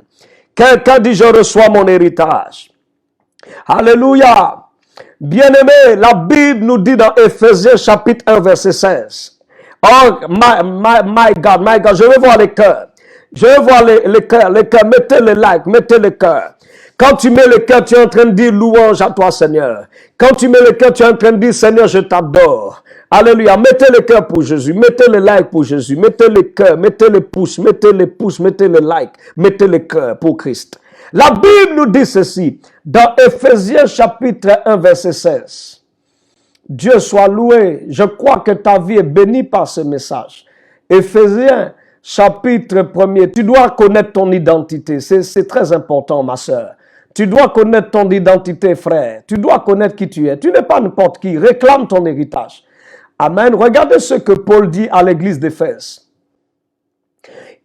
Quelqu'un dit je reçois mon héritage. Alléluia. Bien-aimé, la Bible nous dit dans Éphésiens chapitre 1 verset 16. Oh, my God, je veux voir les cœurs. Je veux voir les cœurs, mettez le like, mettez le cœur. Quand tu mets le cœur, tu es en train de dire louange à toi, Seigneur. Quand tu mets le cœur, tu es en train de dire, Seigneur, je t'adore. Alléluia. Mettez le cœur pour Jésus. Mettez le like pour Jésus. Mettez le cœur, mettez le pouce, mettez le pouce, mettez le like, mettez le cœur pour Christ. La Bible nous dit ceci, dans Éphésiens chapitre 1, verset 16. Dieu soit loué. Je crois que ta vie est bénie par ce message. Éphésiens chapitre 1er. Tu dois connaître ton identité. C'est très important, ma sœur. Tu dois connaître ton identité, frère. Tu dois connaître qui tu es. Tu n'es pas n'importe qui. Réclame ton héritage. Amen. Regardez ce que Paul dit à l'église d'Éphèse.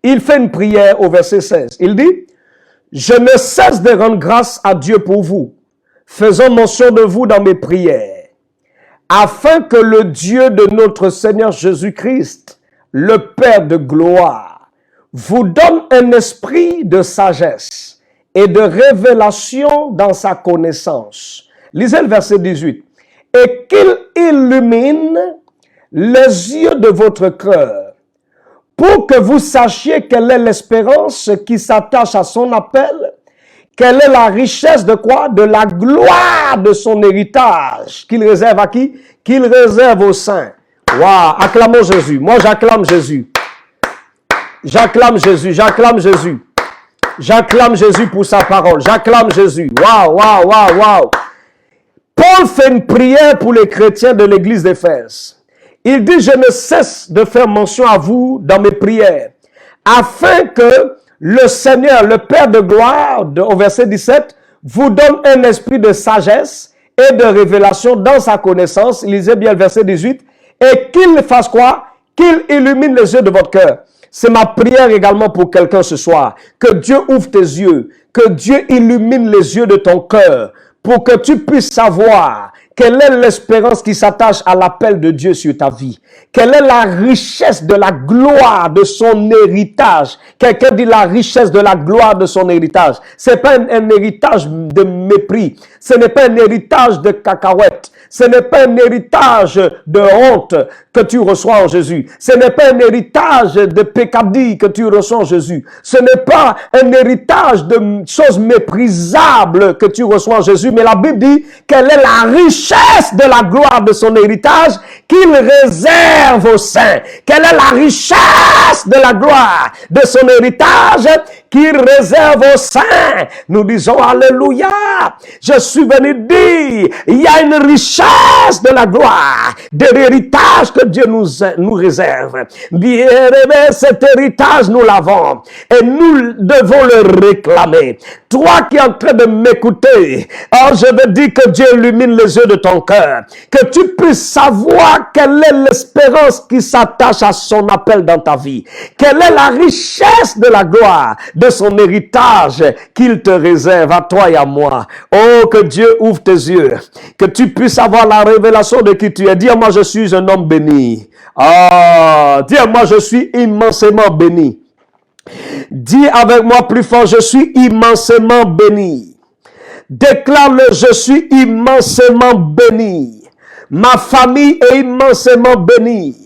Il fait une prière au verset 16. Il dit, « Je ne cesse de rendre grâce à Dieu pour vous, faisant mention de vous dans mes prières, afin que le Dieu de notre Seigneur Jésus-Christ, le Père de gloire, vous donne un esprit de sagesse et de révélation dans sa connaissance. » Lisez le verset 18. « Et qu'il illumine les yeux de votre cœur, pour que vous sachiez quelle est l'espérance qui s'attache à son appel, quelle est la richesse de quoi? De la gloire de son héritage, qu'il réserve à qui? Qu'il réserve aux saints. » Waouh, acclamons Jésus. Moi, j'acclame Jésus. J'acclame Jésus, j'acclame Jésus. J'acclame Jésus pour sa parole. J'acclame Jésus. Waouh, waouh, waouh, waouh. Paul fait une prière pour les chrétiens de l'église d'Éphèse. Il dit, je ne cesse de faire mention à vous dans mes prières, afin que le Seigneur, le Père de gloire, au verset 17, vous donne un esprit de sagesse et de révélation dans sa connaissance. Lisez bien le verset 18. Et qu'il fasse quoi? Qu'il illumine les yeux de votre cœur. C'est ma prière également pour quelqu'un ce soir. Que Dieu ouvre tes yeux. Que Dieu illumine les yeux de ton cœur. Pour que tu puisses savoir quelle est l'espérance qui s'attache à l'appel de Dieu sur ta vie. Quelle est la richesse de la gloire de son héritage. Quelqu'un dit la richesse de la gloire de son héritage. C'est pas un héritage de mépris. Ce n'est pas un héritage de cacahuètes. Ce n'est pas un héritage de honte que tu reçois en Jésus. Ce n'est pas un héritage de pécadilles que tu reçois en Jésus. Ce n'est pas un héritage de choses méprisables que tu reçois en Jésus. Mais la Bible dit quelle est la richesse de la gloire de son héritage qu'il réserve aux saints. Quelle est la richesse de la gloire de son héritage qu'il réserve aux saints. Nous disons alléluia. Je suis venu dire, il y a une richesse de la gloire, de l'héritage que Dieu nous réserve. Bien aimé, cet héritage nous l'avons et nous devons le réclamer. Toi qui es en train de m'écouter, oh, je veux dire que Dieu illumine les yeux de ton cœur, que tu puisses savoir quelle est l'espérance qui s'attache à son appel dans ta vie. Quelle est la richesse de la gloire de son héritage qu'il te réserve à toi et à moi. Oh, que Dieu ouvre tes yeux, que tu puisses avoir la révélation de qui tu es. Dis-moi, je suis un homme béni. Ah, dis-moi, je suis immensément béni. Dis avec moi plus fort, je suis immensément béni. Déclare-le, je suis immensément béni. Ma famille est immensément bénie.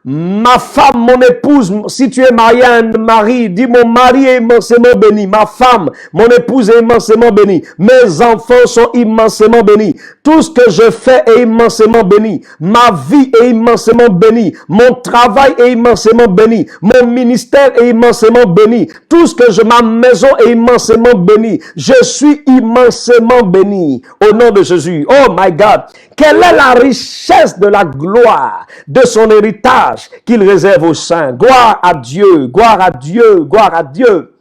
Ma femme, mon épouse, si tu es marié à un mari, dis mon mari est immensément béni. Ma femme, mon épouse est immensément bénie. Mes enfants sont immensément bénis. Tout ce que je fais est immensément béni. Ma vie est immensément bénie. Mon travail est immensément béni. Mon ministère est immensément béni. Tout ce que ma maison est immensément bénie. Je suis immensément béni. Au nom de Jésus. Oh my God. Quelle est la richesse de la gloire de son héritage qu'il réserve aux saints? Gloire à Dieu, gloire à Dieu, gloire à Dieu.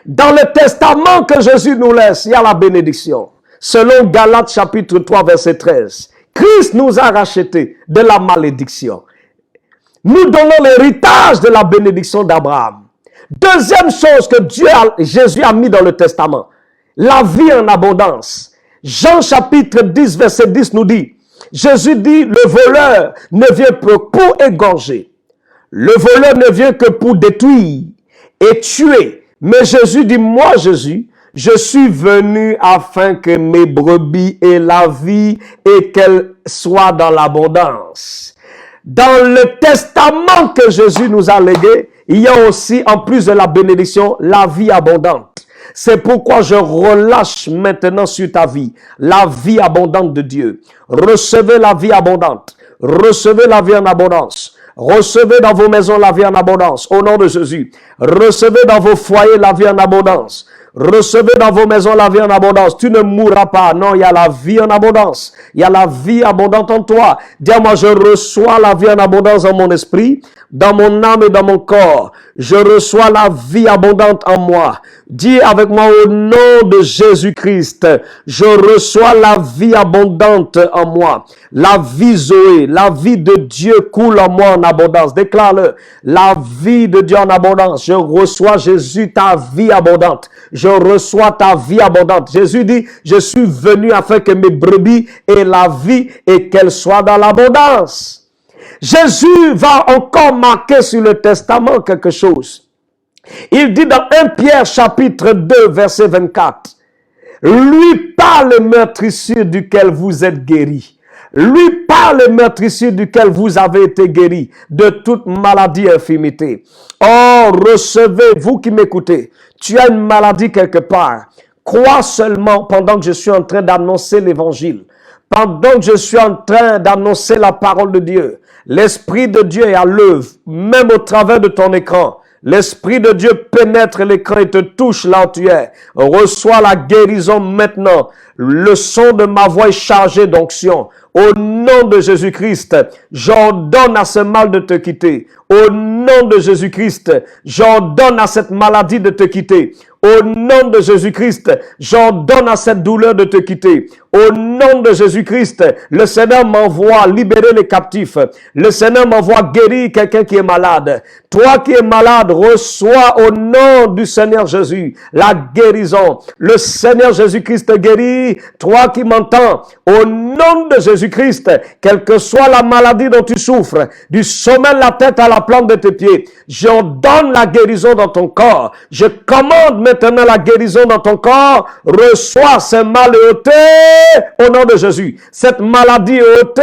Dans le testament que Jésus nous laisse, il y a la bénédiction. Selon Galates chapitre 3 verset 13, Christ nous a rachetés de la malédiction. Nous donnons l'héritage de la bénédiction d'Abraham. Deuxième chose que Jésus a mis dans le testament, la vie en abondance. Jean chapitre 10 verset 10 nous dit, Jésus dit, le voleur ne vient que pour égorger. Le voleur ne vient que pour détruire et tuer. Mais Jésus dit, moi Jésus, je suis venu afin que mes brebis aient la vie et qu'elles soient dans l'abondance. Dans le testament que Jésus nous a légué, il y a aussi, en plus de la bénédiction, la vie abondante. C'est pourquoi je relâche maintenant sur ta vie la vie abondante de Dieu. Recevez la vie abondante. Recevez la vie en abondance. Recevez dans vos maisons la vie en abondance. Au nom de Jésus. Recevez dans vos foyers la vie en abondance. Recevez dans vos maisons la vie en abondance. Tu ne mourras pas. Non, il y a la vie en abondance. Il y a la vie abondante en toi. Dis-moi, je reçois la vie en abondance dans mon esprit, dans mon âme et dans mon corps. Je reçois la vie abondante en moi. Dis avec moi au nom de Jésus-Christ, je reçois la vie abondante en moi. La vie Zoé, la vie de Dieu coule en moi en abondance. Déclare-le. La vie de Dieu en abondance. Je reçois Jésus, ta vie abondante. Je reçois ta vie abondante. Jésus dit, je suis venu afin que mes brebis aient la vie et qu'elles soient dans l'abondance. Jésus va encore marquer sur le testament quelque chose. Il dit dans 1 Pierre chapitre 2 verset 24, lui parle le meurtrissure duquel vous êtes guéris. Lui parle le meurtrissure duquel vous avez été guéris de toute maladie et infirmité. Oh, recevez, vous qui m'écoutez, tu as une maladie quelque part. Crois seulement pendant que je suis en train d'annoncer l'évangile. Pendant que je suis en train d'annoncer la parole de Dieu. L'Esprit de Dieu est à l'œuvre, même au travers de ton écran. L'Esprit de Dieu pénètre l'écran et te touche là où tu es. Reçois la guérison maintenant. Le son de ma voix est chargé d'onction. Au nom de Jésus-Christ, j'ordonne à ce mal de te quitter. Au nom de Jésus-Christ, j'ordonne à cette maladie de te quitter. Au nom de Jésus-Christ, j'ordonne à cette douleur de te quitter. Au nom de Jésus-Christ, le Seigneur m'envoie libérer les captifs. Le Seigneur m'envoie guérir quelqu'un qui est malade. Toi qui es malade, reçois au nom du Seigneur Jésus la guérison. Le Seigneur Jésus-Christ te guérit. Toi qui m'entends, au nom de Jésus-Christ, quelle que soit la maladie dont tu souffres, du sommet de la tête à la plante de tes pieds, j'ordonne la guérison dans ton corps. Je commande maintenant la guérison dans ton corps. Reçois ce mal ôté au nom de Jésus. Cette maladie ôtée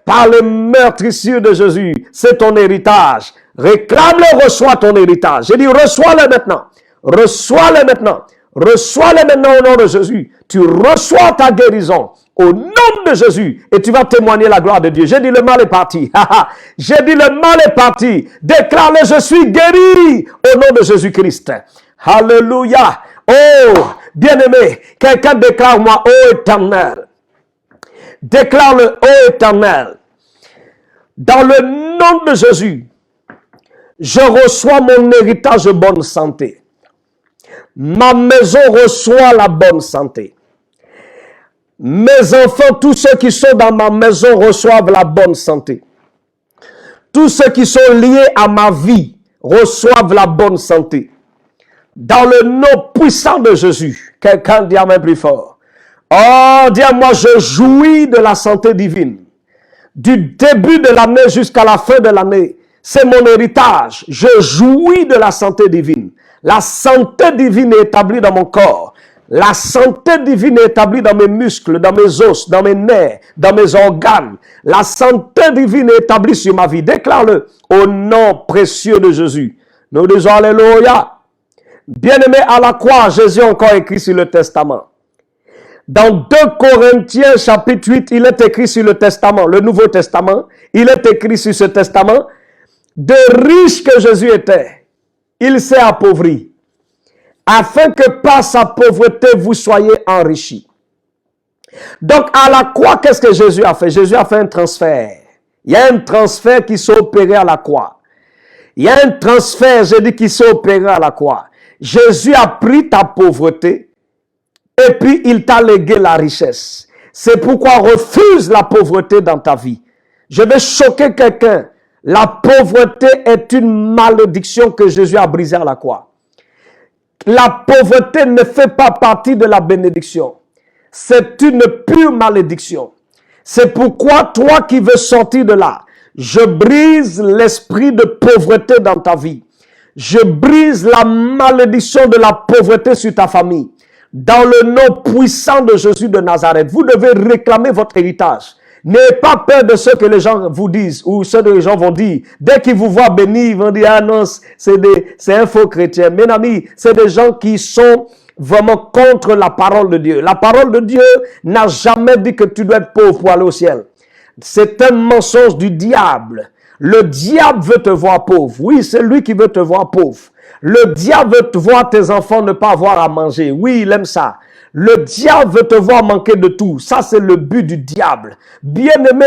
par les meurtrissures de Jésus. C'est ton héritage. Réclame-le, reçois ton héritage. J'ai dit, reçois-le maintenant. Reçois-le maintenant. Reçois-le maintenant au nom de Jésus. Tu reçois ta guérison au nom de Jésus et tu vas témoigner la gloire de Dieu. J'ai dit le mal est parti. J'ai dit le mal est parti. Déclare-le, je suis guéri au nom de Jésus-Christ. Alléluia. Oh, bien-aimé, quelqu'un déclare-moi, ô Éternel. Déclare-le, ô Éternel. Dans le nom de Jésus, je reçois mon héritage de bonne santé. Ma maison reçoit la bonne santé. Mes enfants, tous ceux qui sont dans ma maison reçoivent la bonne santé. Tous ceux qui sont liés à ma vie reçoivent la bonne santé. Dans le nom puissant de Jésus, quelqu'un dit amen plus fort. Oh, dis-moi, je jouis de la santé divine. Du début de l'année jusqu'à la fin de l'année, c'est mon héritage. Je jouis de la santé divine. La santé divine est établie dans mon corps. La santé divine est établie dans mes muscles, dans mes os, dans mes nerfs, dans mes organes. La santé divine est établie sur ma vie. Déclare-le au nom précieux de Jésus. Nous disons Alléluia. Bien-aimé, à la croix, Jésus a encore écrit sur le testament. Dans 2 Corinthiens chapitre 8, il est écrit sur le testament, le Nouveau Testament. Il est écrit sur ce testament. De riche que Jésus était, il s'est appauvri, afin que par sa pauvreté, vous soyez enrichis. Donc, à la croix, qu'est-ce que Jésus a fait? Jésus a fait un transfert. Il y a un transfert qui s'est opéré à la croix. Il y a un transfert, je dis, qui s'est opéré à la croix. Jésus a pris ta pauvreté et puis il t'a légué la richesse. C'est pourquoi refuse la pauvreté dans ta vie. Je vais choquer quelqu'un. La pauvreté est une malédiction que Jésus a brisée à la croix. La pauvreté ne fait pas partie de la bénédiction. C'est une pure malédiction. C'est pourquoi toi qui veux sortir de là, je brise l'esprit de pauvreté dans ta vie. Je brise la malédiction de la pauvreté sur ta famille. Dans le nom puissant de Jésus de Nazareth, vous devez réclamer votre héritage. N'ayez pas peur de ce que les gens vous disent ou ce que les gens vont dire. Dès qu'ils vous voient bénis, ils vont dire, ah non, c'est un faux chrétien. Mes amis, c'est des gens qui sont vraiment contre la parole de Dieu. La parole de Dieu n'a jamais dit que tu dois être pauvre pour aller au ciel. C'est un mensonge du diable. Le diable veut te voir pauvre. Oui, c'est lui qui veut te voir pauvre. Le diable veut te voir tes enfants ne pas avoir à manger. Oui, il aime ça. Le diable veut te voir manquer de tout. Ça, c'est le but du diable. Bien-aimé,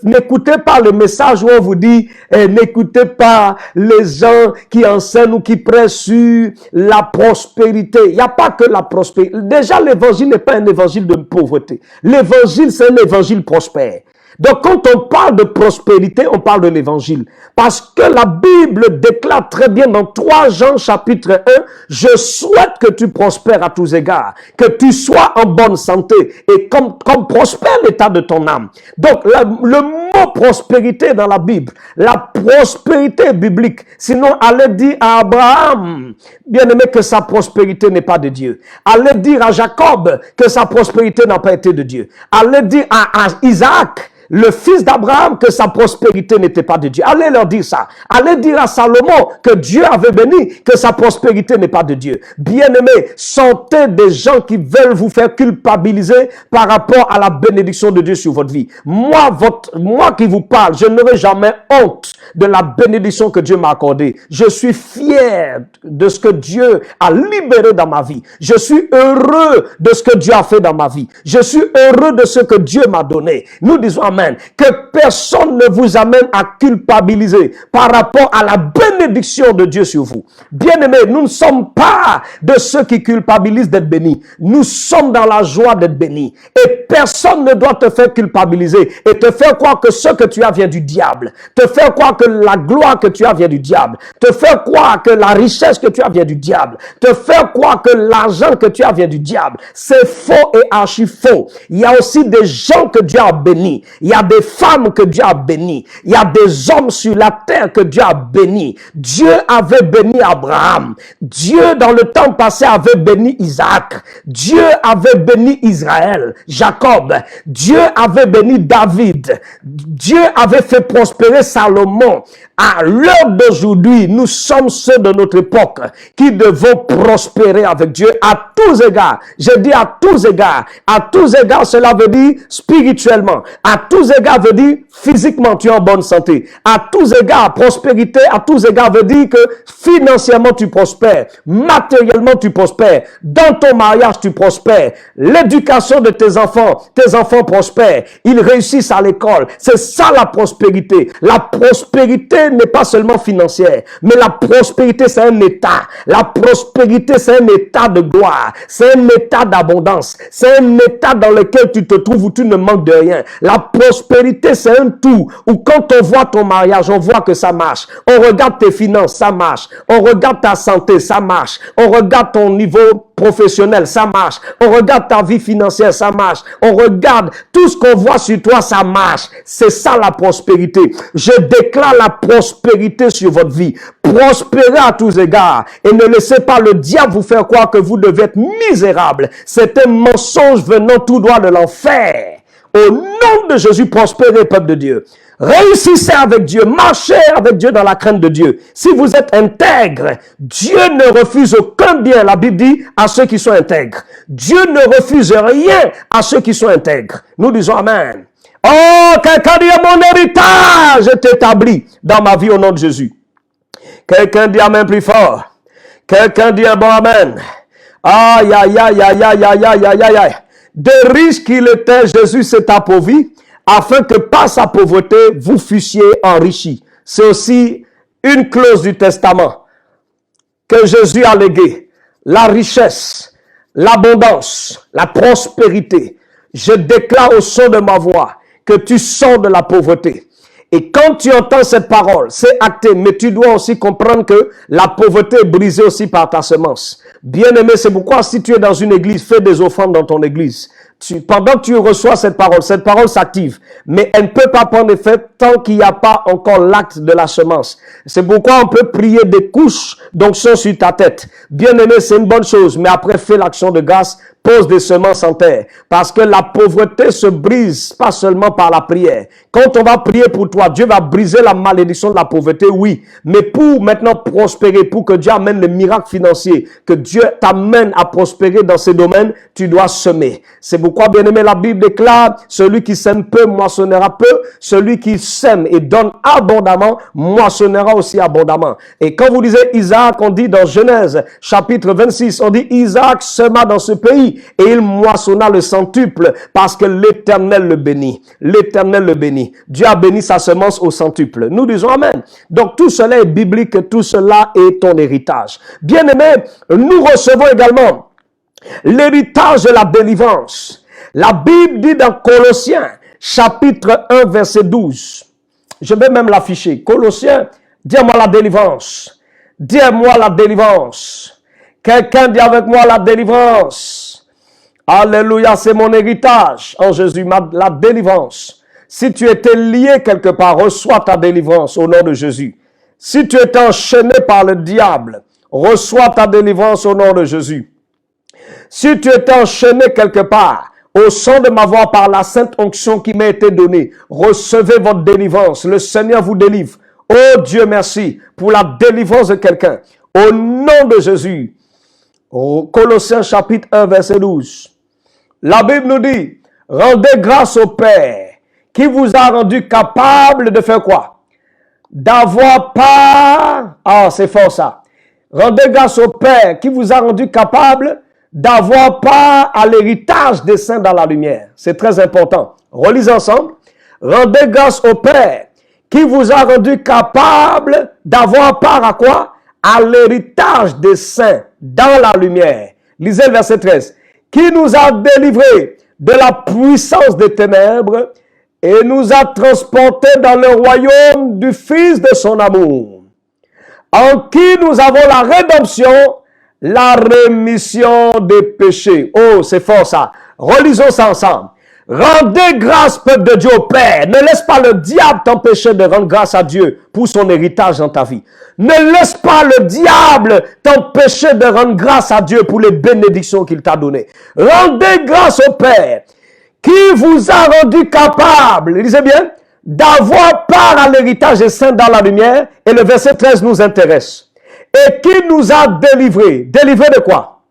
n'écoutez pas le message où on vous dit n'écoutez pas les gens qui enseignent ou qui prêchent sur la prospérité. Il n'y a pas que la prospérité. Déjà, l'évangile n'est pas un évangile de pauvreté. L'évangile, c'est un évangile prospère. Donc, quand on parle de prospérité, on parle de l'évangile. Parce que la Bible déclare très bien dans 3 Jean chapitre 1, je souhaite que tu prospères à tous égards, que tu sois en bonne santé et comme prospère l'état de ton âme. Donc, le mot prospérité dans la Bible, la prospérité biblique, sinon allez dire à Abraham, bien aimé, que sa prospérité n'est pas de Dieu. Allez dire à Jacob que sa prospérité n'a pas été de Dieu. Allez dire à Isaac, le fils d'Abraham, que sa prospérité n'était pas de Dieu. Allez leur dire ça. Allez dire à Salomon que Dieu avait béni, que sa prospérité n'est pas de Dieu. Bien-aimés, sortez des gens qui veulent vous faire culpabiliser par rapport à la bénédiction de Dieu sur votre vie. Moi qui vous parle, je n'aurai jamais honte de la bénédiction que Dieu m'a accordée. Je suis fier de ce que Dieu a libéré dans ma vie. Je suis heureux de ce que Dieu a fait dans ma vie. Je suis heureux de ce que Dieu m'a donné. Nous disons amen. Que personne ne vous amène à culpabiliser par rapport à la bénédiction de Dieu sur vous. Bien-aimés, nous ne sommes pas de ceux qui culpabilisent d'être bénis. Nous sommes dans la joie d'être bénis. Et personne ne doit te faire culpabiliser et te faire croire que ce que tu as vient du diable. Te faire croire que la gloire que tu as vient du diable. Te faire croire que la richesse que tu as vient du diable. Te faire croire que l'argent que tu as vient du diable. C'est faux et archi faux. Il y a aussi des gens que Dieu a bénis. Il y a des femmes que Dieu a bénies. Il y a des hommes sur la terre que Dieu a bénis. Dieu avait béni Abraham. Dieu, dans le temps passé, avait béni Isaac. Dieu avait béni Israël, Jacob. Dieu avait béni David. Dieu avait fait prospérer Salomon. À l'heure d'aujourd'hui, nous sommes ceux de notre époque qui devons prospérer avec Dieu à tous égards. Je dis à tous égards. À tous égards, cela veut dire spirituellement. À tous égards veut dire physiquement, tu es en bonne santé. À tous égards, prospérité, à tous égards veut dire que financièrement, tu prospères. Matériellement, tu prospères. Dans ton mariage, tu prospères. L'éducation de tes enfants prospèrent. Ils réussissent à l'école. C'est ça la prospérité. La prospérité n'est pas seulement financière, mais la prospérité, c'est un état. La prospérité, c'est un état de gloire. C'est un état d'abondance. C'est un état dans lequel tu te trouves où tu ne manques de rien. La prospérité, c'est un tout. Où quand on voit ton mariage, on voit que ça marche. On regarde tes finances, ça marche. On regarde ta santé, ça marche. On regarde ton niveau professionnel, ça marche. On regarde ta vie financière, ça marche. On regarde tout ce qu'on voit sur toi, ça marche. C'est ça la prospérité. Je déclare la prospérité sur votre vie. Prospérez à tous égards et ne laissez pas le diable vous faire croire que vous devez être misérable. C'est un mensonge venant tout droit de l'enfer. Au nom de Jésus, prospérez, peuple de Dieu. Réussissez avec Dieu, marchez avec Dieu dans la crainte de Dieu. Si vous êtes intègre, Dieu ne refuse aucun bien, la Bible dit, à ceux qui sont intègres. Dieu ne refuse rien à ceux qui sont intègres. Nous disons Amen. Oh, quelqu'un dit, mon héritage est établi dans ma vie au nom de Jésus. Quelqu'un dit Amen plus fort. Quelqu'un dit un bon Amen. Aïe, aïe, aïe, aïe, aïe, aïe, aïe, aïe, aïe, aïe. De riche qu'il était, Jésus s'est appauvri, afin que par sa pauvreté, vous fussiez enrichis. C'est aussi une clause du testament que Jésus a léguée. La richesse, l'abondance, la prospérité. Je déclare au son de ma voix que tu sors de la pauvreté. Et quand tu entends cette parole, c'est acté, mais tu dois aussi comprendre que la pauvreté est brisée aussi par ta semence. Bien-aimé, c'est pourquoi si tu es dans une église, fais des offrandes dans ton église. Pendant que tu reçois cette parole s'active. Mais elle ne peut pas prendre effet tant qu'il n'y a pas encore l'acte de la semence. C'est pourquoi on peut prier des couches d'onction sur ta tête. Bien-aimé, c'est une bonne chose, mais après fais l'action de grâce, pose des semences en terre. Parce que la pauvreté se brise pas seulement par la prière. Quand on va prier pour toi, Dieu va briser la malédiction de la pauvreté, oui. Mais pour maintenant prospérer, pour que Dieu amène le miracle financier, que Dieu t'amène à prospérer dans ces domaines, tu dois semer. C'est pourquoi, bien-aimé, la Bible déclare, celui qui sème peu moissonnera peu, celui qui sème et donne abondamment moissonnera aussi abondamment. Et quand vous lisez Isaac, on dit dans Genèse chapitre 26, on dit Isaac sema dans ce pays et il moissonna le centuple parce que l'Éternel le bénit. L'Éternel le bénit. Dieu a béni sa semence au centuple. Nous disons Amen. Donc tout cela est biblique, tout cela est ton héritage. Bien-aimé, nous recevons également l'héritage de la délivrance. La Bible dit dans Colossiens, chapitre 1, verset 12. Je vais même l'afficher. Colossiens, dis-moi la délivrance. Dis-moi la délivrance. Quelqu'un dit avec moi la délivrance. Alléluia, c'est mon héritage en Jésus, la délivrance. Si tu étais lié quelque part, reçois ta délivrance au nom de Jésus. Si tu étais enchaîné par le diable, reçois ta délivrance au nom de Jésus. Si tu étais enchaîné quelque part, au son de ma voix par la sainte onction qui m'a été donnée, recevez votre délivrance. Le Seigneur vous délivre. Oh Dieu, merci pour la délivrance de quelqu'un. Au nom de Jésus. Au Colossiens chapitre 1, verset 12. La Bible nous dit, rendez grâce au Père qui vous a rendu capable de faire quoi? D'avoir part. Ah, c'est fort ça. Rendez grâce au Père qui vous a rendu capable d'avoir part à l'héritage des saints dans la lumière. C'est très important. Relisez ensemble. Rendez grâce au Père qui vous a rendu capable d'avoir part à quoi? À l'héritage des saints dans la lumière. Lisez le verset 13. Qui nous a délivrés de la puissance des ténèbres et nous a transportés dans le royaume du Fils de son amour, en qui nous avons la rédemption, la rémission des péchés. Oh, c'est fort ça. Relisons ça ensemble. Rendez grâce, peuple de Dieu, au Père. Ne laisse pas le diable t'empêcher de rendre grâce à Dieu pour son héritage dans ta vie. Ne laisse pas le diable t'empêcher de rendre grâce à Dieu pour les bénédictions qu'il t'a données. Rendez grâce au Père qui vous a rendu capable, lisez bien, d'avoir part à l'héritage des saints dans la lumière. Et le verset 13 nous intéresse. Et qui nous a délivrés. Délivrés de quoi?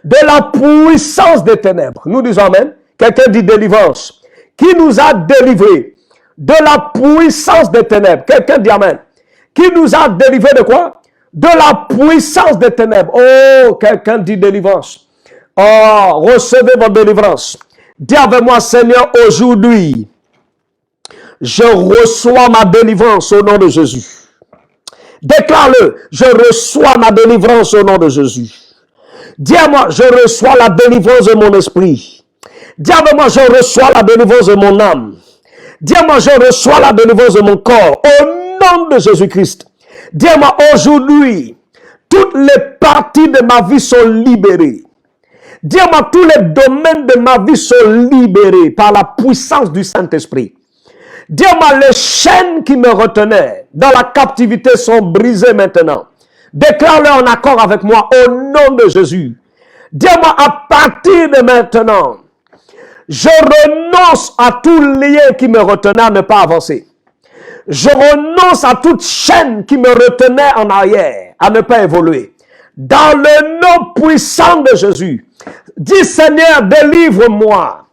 De la puissance des ténèbres. Nous disons amen. Quelqu'un dit délivrance. Qui nous a délivrés de la puissance des ténèbres. Quelqu'un dit amen. Qui nous a délivrés de quoi? De la puissance des ténèbres. Oh, quelqu'un dit délivrance. Oh, recevez votre délivrance. Dis avec moi, Seigneur, aujourd'hui, je reçois ma délivrance au nom de Jésus. Déclare-le, je reçois ma délivrance au nom de Jésus. Dis à moi, je reçois la délivrance de mon esprit. Dis à moi, je reçois la délivrance de mon âme. Dis à moi, je reçois la délivrance de mon corps. Au nom de Jésus-Christ. Dis à moi, aujourd'hui, toutes les parties de ma vie sont libérées. Dis à moi, tous les domaines de ma vie sont libérés par la puissance du Saint-Esprit. Dis à moi, les chaînes qui me retenaient dans la captivité sont brisées maintenant. Déclare-le en accord avec moi au nom de Jésus. Dis à moi, à partir de maintenant, je renonce à tout lien qui me retenait à ne pas avancer. Je renonce à toute chaîne qui me retenait en arrière, à ne pas évoluer. Dans le nom puissant de Jésus, dis Seigneur, délivre-moi.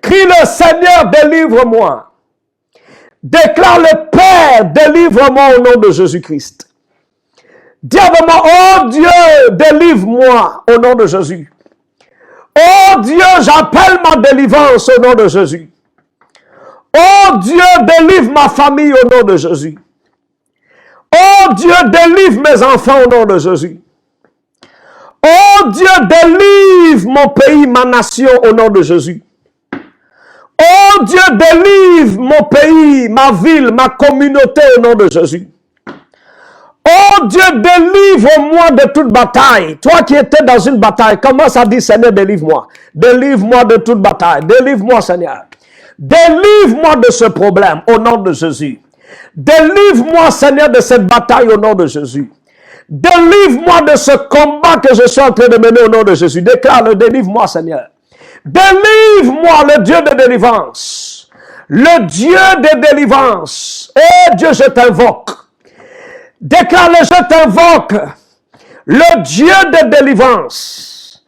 Crie le Seigneur, délivre-moi. Déclare le Père, délivre-moi au nom de Jésus-Christ. Dis avec moi, oh Dieu, délivre-moi au nom de Jésus. Oh Dieu, j'appelle ma délivrance au nom de Jésus. Oh Dieu, délivre ma famille au nom de Jésus. Oh Dieu, délivre mes enfants au nom de Jésus. Oh Dieu, délivre mon pays, ma nation au nom de Jésus. Oh Dieu, délivre mon pays, ma ville, ma communauté au nom de Jésus. Oh Dieu, délivre-moi de toute bataille. Toi qui étais dans une bataille, commence à dire, Seigneur, délivre-moi. Délivre-moi de toute bataille. Délivre-moi, Seigneur. Délivre-moi de ce problème au nom de Jésus. Délivre-moi, Seigneur, de cette bataille au nom de Jésus. Délivre-moi de ce combat que je suis en train de mener au nom de Jésus. Déclare-le, délivre-moi, Seigneur. Délivre-moi, le Dieu de délivrance. Le Dieu de délivrance. Oh Dieu, je t'invoque. Déclare-le, je t'invoque. Le Dieu de délivrance.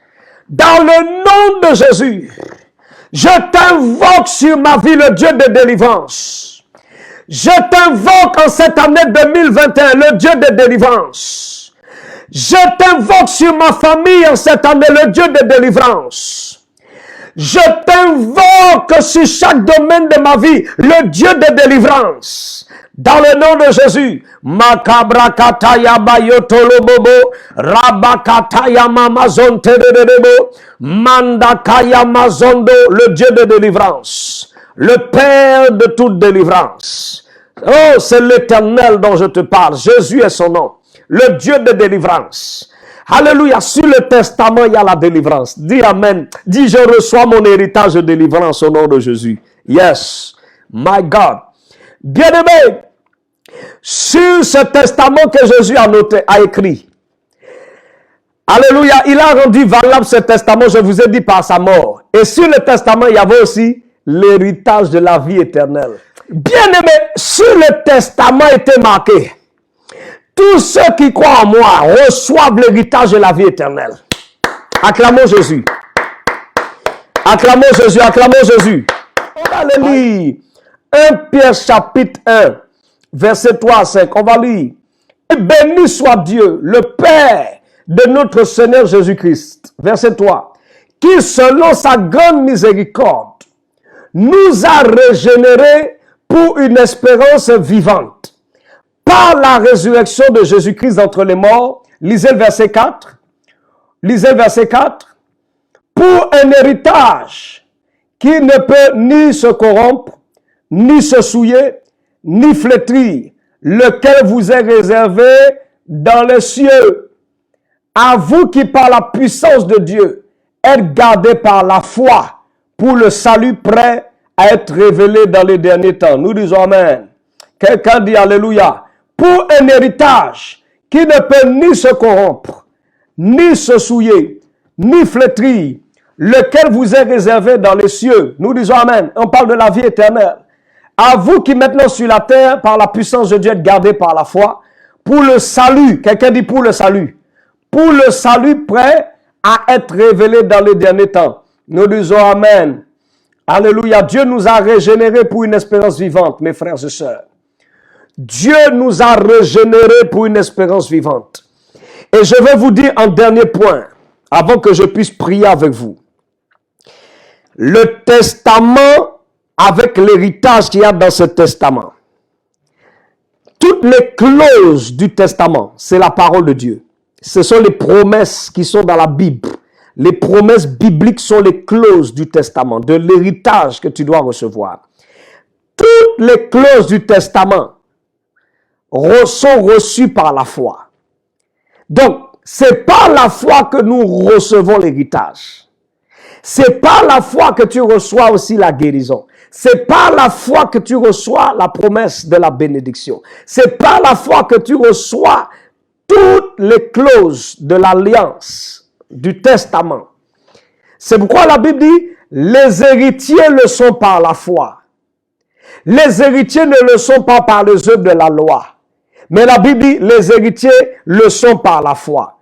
Dans le nom de Jésus. Je t'invoque sur ma vie, le Dieu de délivrance. Je t'invoque en cette année 2021, le Dieu de délivrance. Je t'invoque sur ma famille en cette année, le Dieu de délivrance. Je t'invoque sur chaque domaine de ma vie, le Dieu de délivrance. Dans le nom de Jésus, Makabrakataya Bayotolobobo, Rabakataya Mamazon Terebo, Mandakaya Mazondo, le Dieu de délivrance, le Père de toute délivrance. Oh, c'est l'Éternel dont je te parle. Jésus est son nom, le Dieu de délivrance. Alléluia, sur le testament, il y a la délivrance. Dis Amen. Dis, je reçois mon héritage de délivrance au nom de Jésus. Yes, my God. Bien-aimé, sur ce testament que Jésus a écrit, alléluia, il a rendu valable ce testament, je vous ai dit, par sa mort. Et sur le testament, il y avait aussi l'héritage de la vie éternelle. Bien-aimé, sur le testament était marqué, tous ceux qui croient en moi reçoivent l'héritage de la vie éternelle. Acclamons Jésus. Acclamons Jésus, acclamons Jésus. On va le lire. 1 Pierre chapitre 1, verset 3 à 5. On va lire. Et béni soit Dieu, le Père de notre Seigneur Jésus-Christ. Verset 3. Qui, selon sa grande miséricorde, nous a régénérés pour une espérance vivante. Par la résurrection de Jésus-Christ d'entre les morts. Lisez le verset 4. Lisez le verset 4. Pour un héritage qui ne peut ni se corrompre, ni se souiller, ni flétrir, lequel vous est réservé dans les cieux. À vous qui, par la puissance de Dieu, êtes gardés par la foi pour le salut prêt à être révélé dans les derniers temps. Nous disons Amen. Quelqu'un dit Alléluia. Pour un héritage qui ne peut ni se corrompre, ni se souiller, ni flétrir, lequel vous est réservé dans les cieux. Nous disons Amen. On parle de la vie éternelle. À vous qui maintenant sur la terre, par la puissance de Dieu, êtes gardés par la foi, pour le salut. Quelqu'un dit pour le salut. Pour le salut prêt à être révélé dans les derniers temps. Nous disons Amen. Alléluia. Dieu nous a régénérés pour une espérance vivante, mes frères et sœurs. Dieu nous a régénérés pour une espérance vivante. Et je vais vous dire un dernier point, avant que je puisse prier avec vous. Le testament avec l'héritage qu'il y a dans ce testament. Toutes les clauses du testament, c'est la parole de Dieu. Ce sont les promesses qui sont dans la Bible. Les promesses bibliques sont les clauses du testament, de l'héritage que tu dois recevoir. Toutes les clauses du testament sont reçues par la foi. Donc, c'est par la foi que nous recevons l'héritage. C'est par la foi que tu reçois aussi la guérison. C'est par la foi que tu reçois la promesse de la bénédiction. C'est par la foi que tu reçois toutes les clauses de l'alliance, du testament. C'est pourquoi la Bible dit, les héritiers le sont par la foi. Les héritiers ne le sont pas par les œuvres de la loi. Mais la Bible dit, les héritiers le sont par la foi.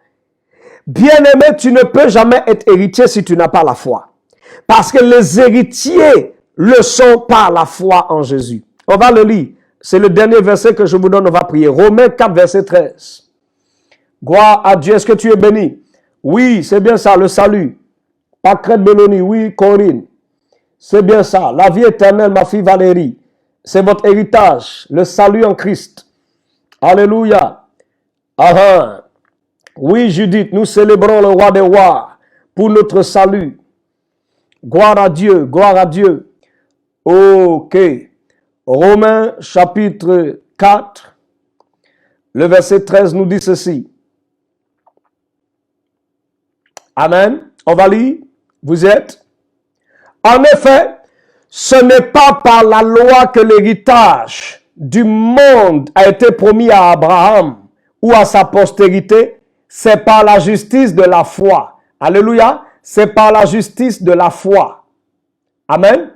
Bien-aimé, tu ne peux jamais être héritier si tu n'as pas la foi. Parce que les héritiers le sont par la foi en Jésus. On va le lire. C'est le dernier verset que je vous donne, on va prier. Romains 4, verset 13. Gloire à Dieu. Est-ce que tu es béni? Oui, c'est bien ça, le salut. Pâquerette Belloni, oui, Corinne. C'est bien ça. La vie éternelle, ma fille Valérie. C'est votre héritage, le salut en Christ. Alléluia. Ah, oui, Judith, nous célébrons le roi des rois pour notre salut. Gloire à Dieu, gloire à Dieu. Ok. Romains chapitre 4, le verset 13 nous dit ceci. Amen. On va lire. Vous êtes. En effet, ce n'est pas par la loi que l'héritage du monde a été promis à Abraham ou à sa postérité, c'est par la justice de la foi. Alléluia. C'est par la justice de la foi. Amen.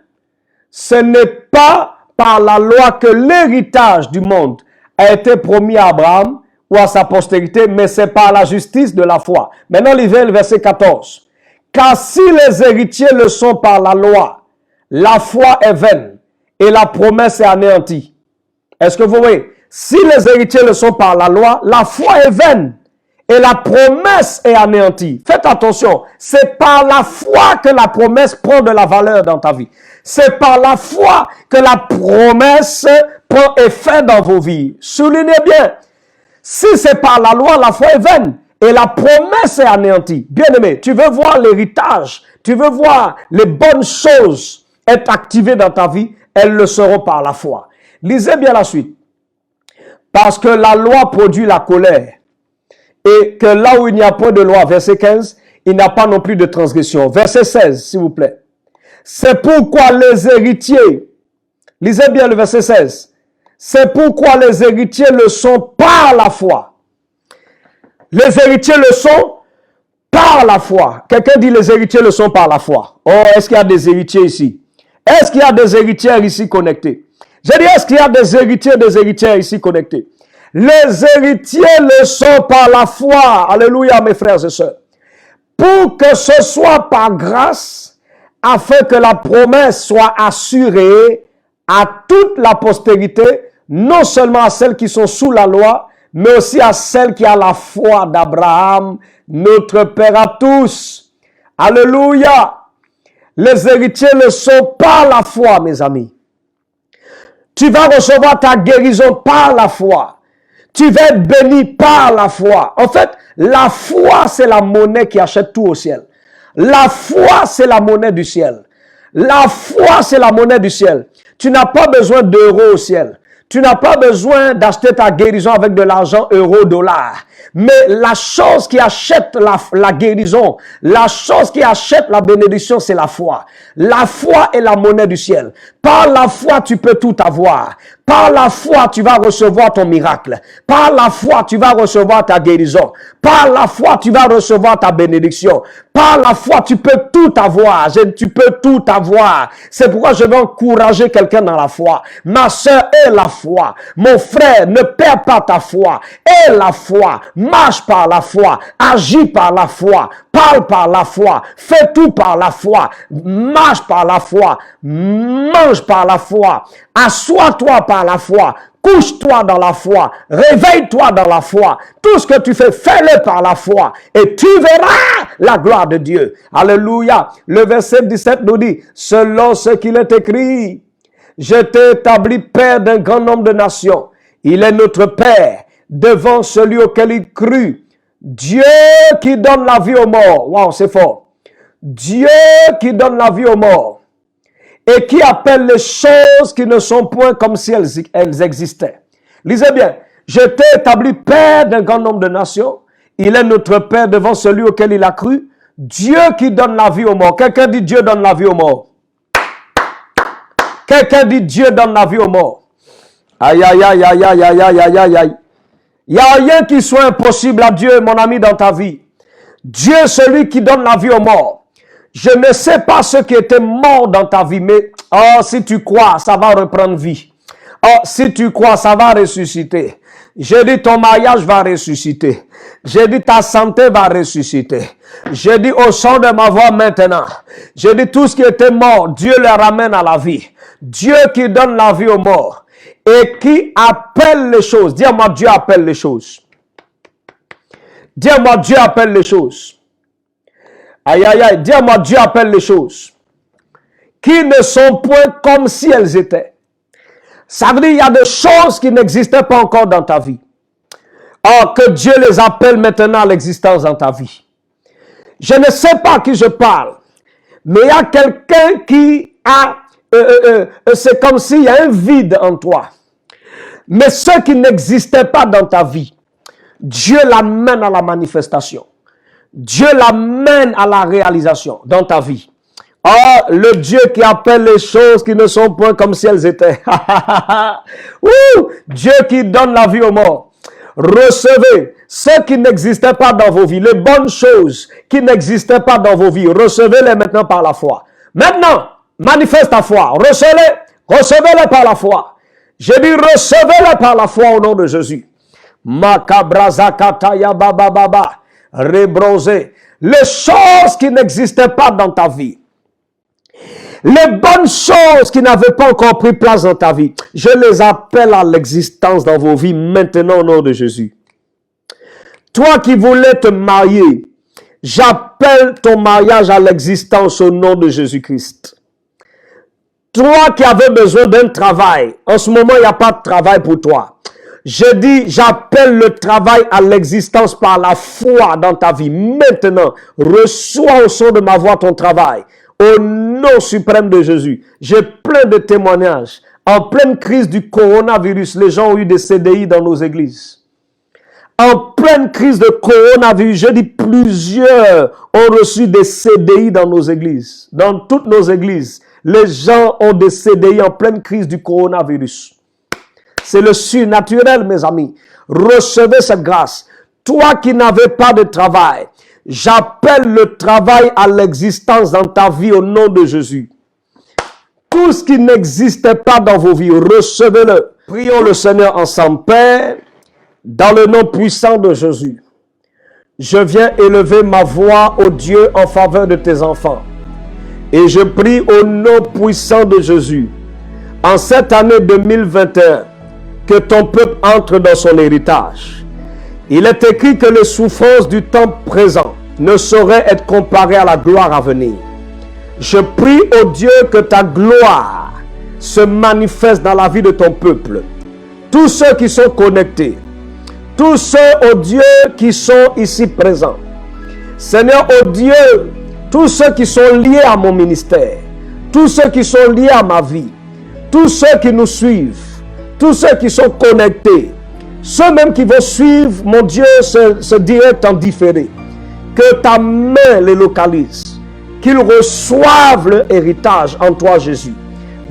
Ce n'est pas par la loi que l'héritage du monde a été promis à Abraham ou à sa postérité, mais c'est par la justice de la foi. Maintenant, lisez le verset 14. Car si les héritiers le sont par la loi, la foi est vaine et la promesse est anéantie. Est-ce que vous voyez? Si les héritiers le sont par la loi, la foi est vaine et la promesse est anéantie. Faites attention, c'est par la foi que la promesse prend de la valeur dans ta vie. C'est par la foi que la promesse prend effet dans vos vies. Soulignez bien, si c'est par la loi, la foi est vaine et la promesse est anéantie. Bien-aimé, tu veux voir l'héritage, tu veux voir les bonnes choses être activées dans ta vie, elles le seront par la foi. Lisez bien la suite. Parce que la loi produit la colère. Et que là où il n'y a point de loi, verset 15, il n'y a pas non plus de transgression. Verset 16, s'il vous plaît. C'est pourquoi les héritiers, lisez bien le verset 16, c'est pourquoi les héritiers le sont par la foi. Les héritiers le sont par la foi. Quelqu'un dit les héritiers le sont par la foi. Oh, est-ce qu'il y a des héritiers ici? Est-ce qu'il y a des héritières ici connectés? Je dis, est-ce qu'il y a des héritiers et des héritières ici connectés? Les héritiers le sont par la foi. Alléluia, mes frères et sœurs. Pour que ce soit par grâce, afin que la promesse soit assurée à toute la postérité, non seulement à celles qui sont sous la loi, mais aussi à celles qui ont la foi d'Abraham, notre Père à tous. Alléluia. Les héritiers le sont par la foi, mes amis. Tu vas recevoir ta guérison par la foi. Tu vas être béni par la foi. En fait, la foi, c'est la monnaie qui achète tout au ciel. La foi, c'est la monnaie du ciel. La foi, c'est la monnaie du ciel. Tu n'as pas besoin d'euros au ciel. Tu n'as pas besoin d'acheter ta guérison avec de l'argent euro-dollar. Mais la chose qui achète la guérison, la chose qui achète la bénédiction, c'est la foi. La foi est la monnaie du ciel. Par la foi, tu peux tout avoir. Par la foi, tu vas recevoir ton miracle. Par la foi, tu vas recevoir ta guérison. Par la foi, tu vas recevoir ta bénédiction. Par la foi, tu peux tout avoir. Tu peux tout avoir. C'est pourquoi je veux encourager quelqu'un dans la foi. Ma soeur, aie la foi. Mon frère, ne perds pas ta foi. Aie la foi. Marche par la foi. Agis par la foi. Parle par la foi. Fais tout par la foi. Marche par la foi. Mange par la foi. Assois-toi par la foi. Couche-toi dans la foi. Réveille-toi dans la foi. Tout ce que tu fais, fais-le par la foi. Et tu verras la gloire de Dieu. Alléluia. Le verset 17 nous dit, selon ce qu'il est écrit, je t'ai établi père d'un grand nombre de nations. Il est notre père devant celui auquel il crut. Dieu qui donne la vie aux morts. Wow, c'est fort. Dieu qui donne la vie aux morts. Et qui appelle les choses qui ne sont point comme si elles existaient. Lisez bien. Je t'ai établi père d'un grand nombre de nations. Il est notre père devant celui auquel il a cru. Dieu qui donne la vie aux morts. Quelqu'un dit Dieu donne la vie aux morts. Quelqu'un dit Dieu donne la vie aux morts. Aïe, aïe, aïe, aïe, aïe, aïe, aïe, aïe, aïe, aïe. Il n'y a rien qui soit impossible à Dieu, mon ami, dans ta vie. Dieu est celui qui donne la vie aux morts. Je ne sais pas ceux qui étaient morts dans ta vie, mais oh, si tu crois, ça va reprendre vie. Oh, si tu crois, ça va ressusciter. J'ai dit ton mariage va ressusciter. J'ai dit ta santé va ressusciter. J'ai dit au son de ma voix maintenant. J'ai dit tout ce qui était mort, Dieu le ramène à la vie. Dieu qui donne la vie aux morts et qui appelle les choses. Dis-moi, Dieu appelle les choses. Dis-moi, Dieu appelle les choses. Aïe, aïe, aïe. Dis-moi, Dieu appelle les choses qui ne sont point comme si elles étaient. Ça veut dire qu'il y a des choses qui n'existaient pas encore dans ta vie. Or, que Dieu les appelle maintenant à l'existence dans ta vie. Je ne sais pas à qui je parle, mais il y a quelqu'un qui a... c'est comme s'il y a un vide en toi. Mais ce qui n'existait pas dans ta vie, Dieu l'amène à la manifestation. Dieu l'amène à la réalisation dans ta vie. Oh, le Dieu qui appelle les choses qui ne sont point comme si elles étaient. Dieu qui donne la vie aux morts. Recevez ce qui n'existait pas dans vos vies, les bonnes choses qui n'existaient pas dans vos vies. Recevez-les maintenant par la foi. Maintenant, manifeste ta foi. Recevez-les par la foi. J'ai dit recevez-les par la foi au nom de Jésus. Makabrazakataya baba baba. Rebrosé. Les choses qui n'existaient pas dans ta vie. Les bonnes choses qui n'avaient pas encore pris place dans ta vie. Je les appelle à l'existence dans vos vies maintenant au nom de Jésus. Toi qui voulais te marier, j'appelle ton mariage à l'existence au nom de Jésus-Christ. Toi qui avais besoin d'un travail, en ce moment il n'y a pas de travail pour toi. Je dis, j'appelle le travail à l'existence par la foi dans ta vie. Maintenant, reçois au son de ma voix ton travail. Au nom suprême de Jésus. J'ai plein de témoignages. En pleine crise du coronavirus, les gens ont eu des CDI dans nos églises. En pleine crise de coronavirus, je dis plusieurs ont reçu des CDI dans nos églises. Dans toutes nos églises, les gens ont des CDI en pleine crise du coronavirus. C'est le surnaturel, mes amis. Recevez cette grâce. Toi qui n'avais pas de travail, j'appelle le travail à l'existence dans ta vie au nom de Jésus. Tout ce qui n'existait pas dans vos vies, recevez-le. Prions le Seigneur ensemble. Père, dans le nom puissant de Jésus, je viens élever ma voix au Dieu en faveur de tes enfants. Et je prie au nom puissant de Jésus, en cette année 2021, que ton peuple entre dans son héritage. Il est écrit que les souffrances du temps présent ne sauraient être comparées à la gloire à venir. Je prie au Dieu que ta gloire se manifeste dans la vie de ton peuple. Tous ceux qui sont connectés, tous ceux, au Dieu, qui sont ici présents. Seigneur, au Dieu, tous ceux qui sont liés à mon ministère, tous ceux qui sont liés à ma vie, tous ceux qui nous suivent, tous ceux qui sont connectés, ceux-mêmes qui vont suivre, mon Dieu, ce direct en différé. Que ta main les localise, qu'ils reçoivent leur héritage en toi, Jésus.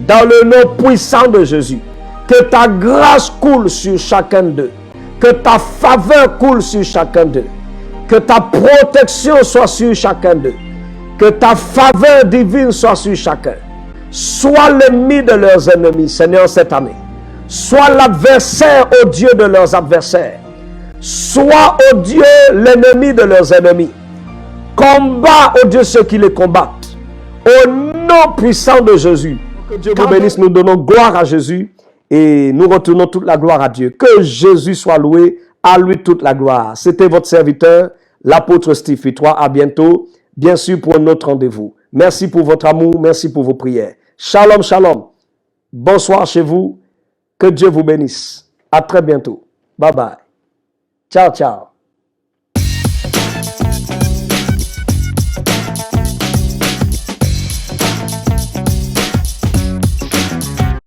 Dans le nom puissant de Jésus, que ta grâce coule sur chacun d'eux, que ta faveur coule sur chacun d'eux, que ta protection soit sur chacun d'eux, que ta faveur divine soit sur chacun. Sois l'ennemi de leurs ennemis, Seigneur, cette année. Sois l'adversaire, ô Dieu, de leurs adversaires. Sois, ô Dieu, l'ennemi de leurs ennemis. Combat, ô Dieu, ceux qui les combattent. Au nom puissant de Jésus. Que Dieu vous bénisse. Nous donnons gloire à Jésus et nous retournons toute la gloire à Dieu. Que Jésus soit loué. À lui toute la gloire. C'était votre serviteur, l'apôtre Steve Fitois. À bientôt, bien sûr, pour un autre rendez-vous. Merci pour votre amour. Merci pour vos prières. Shalom, shalom. Bonsoir chez vous. Que Dieu vous bénisse. À très bientôt. Bye bye. Ciao, ciao.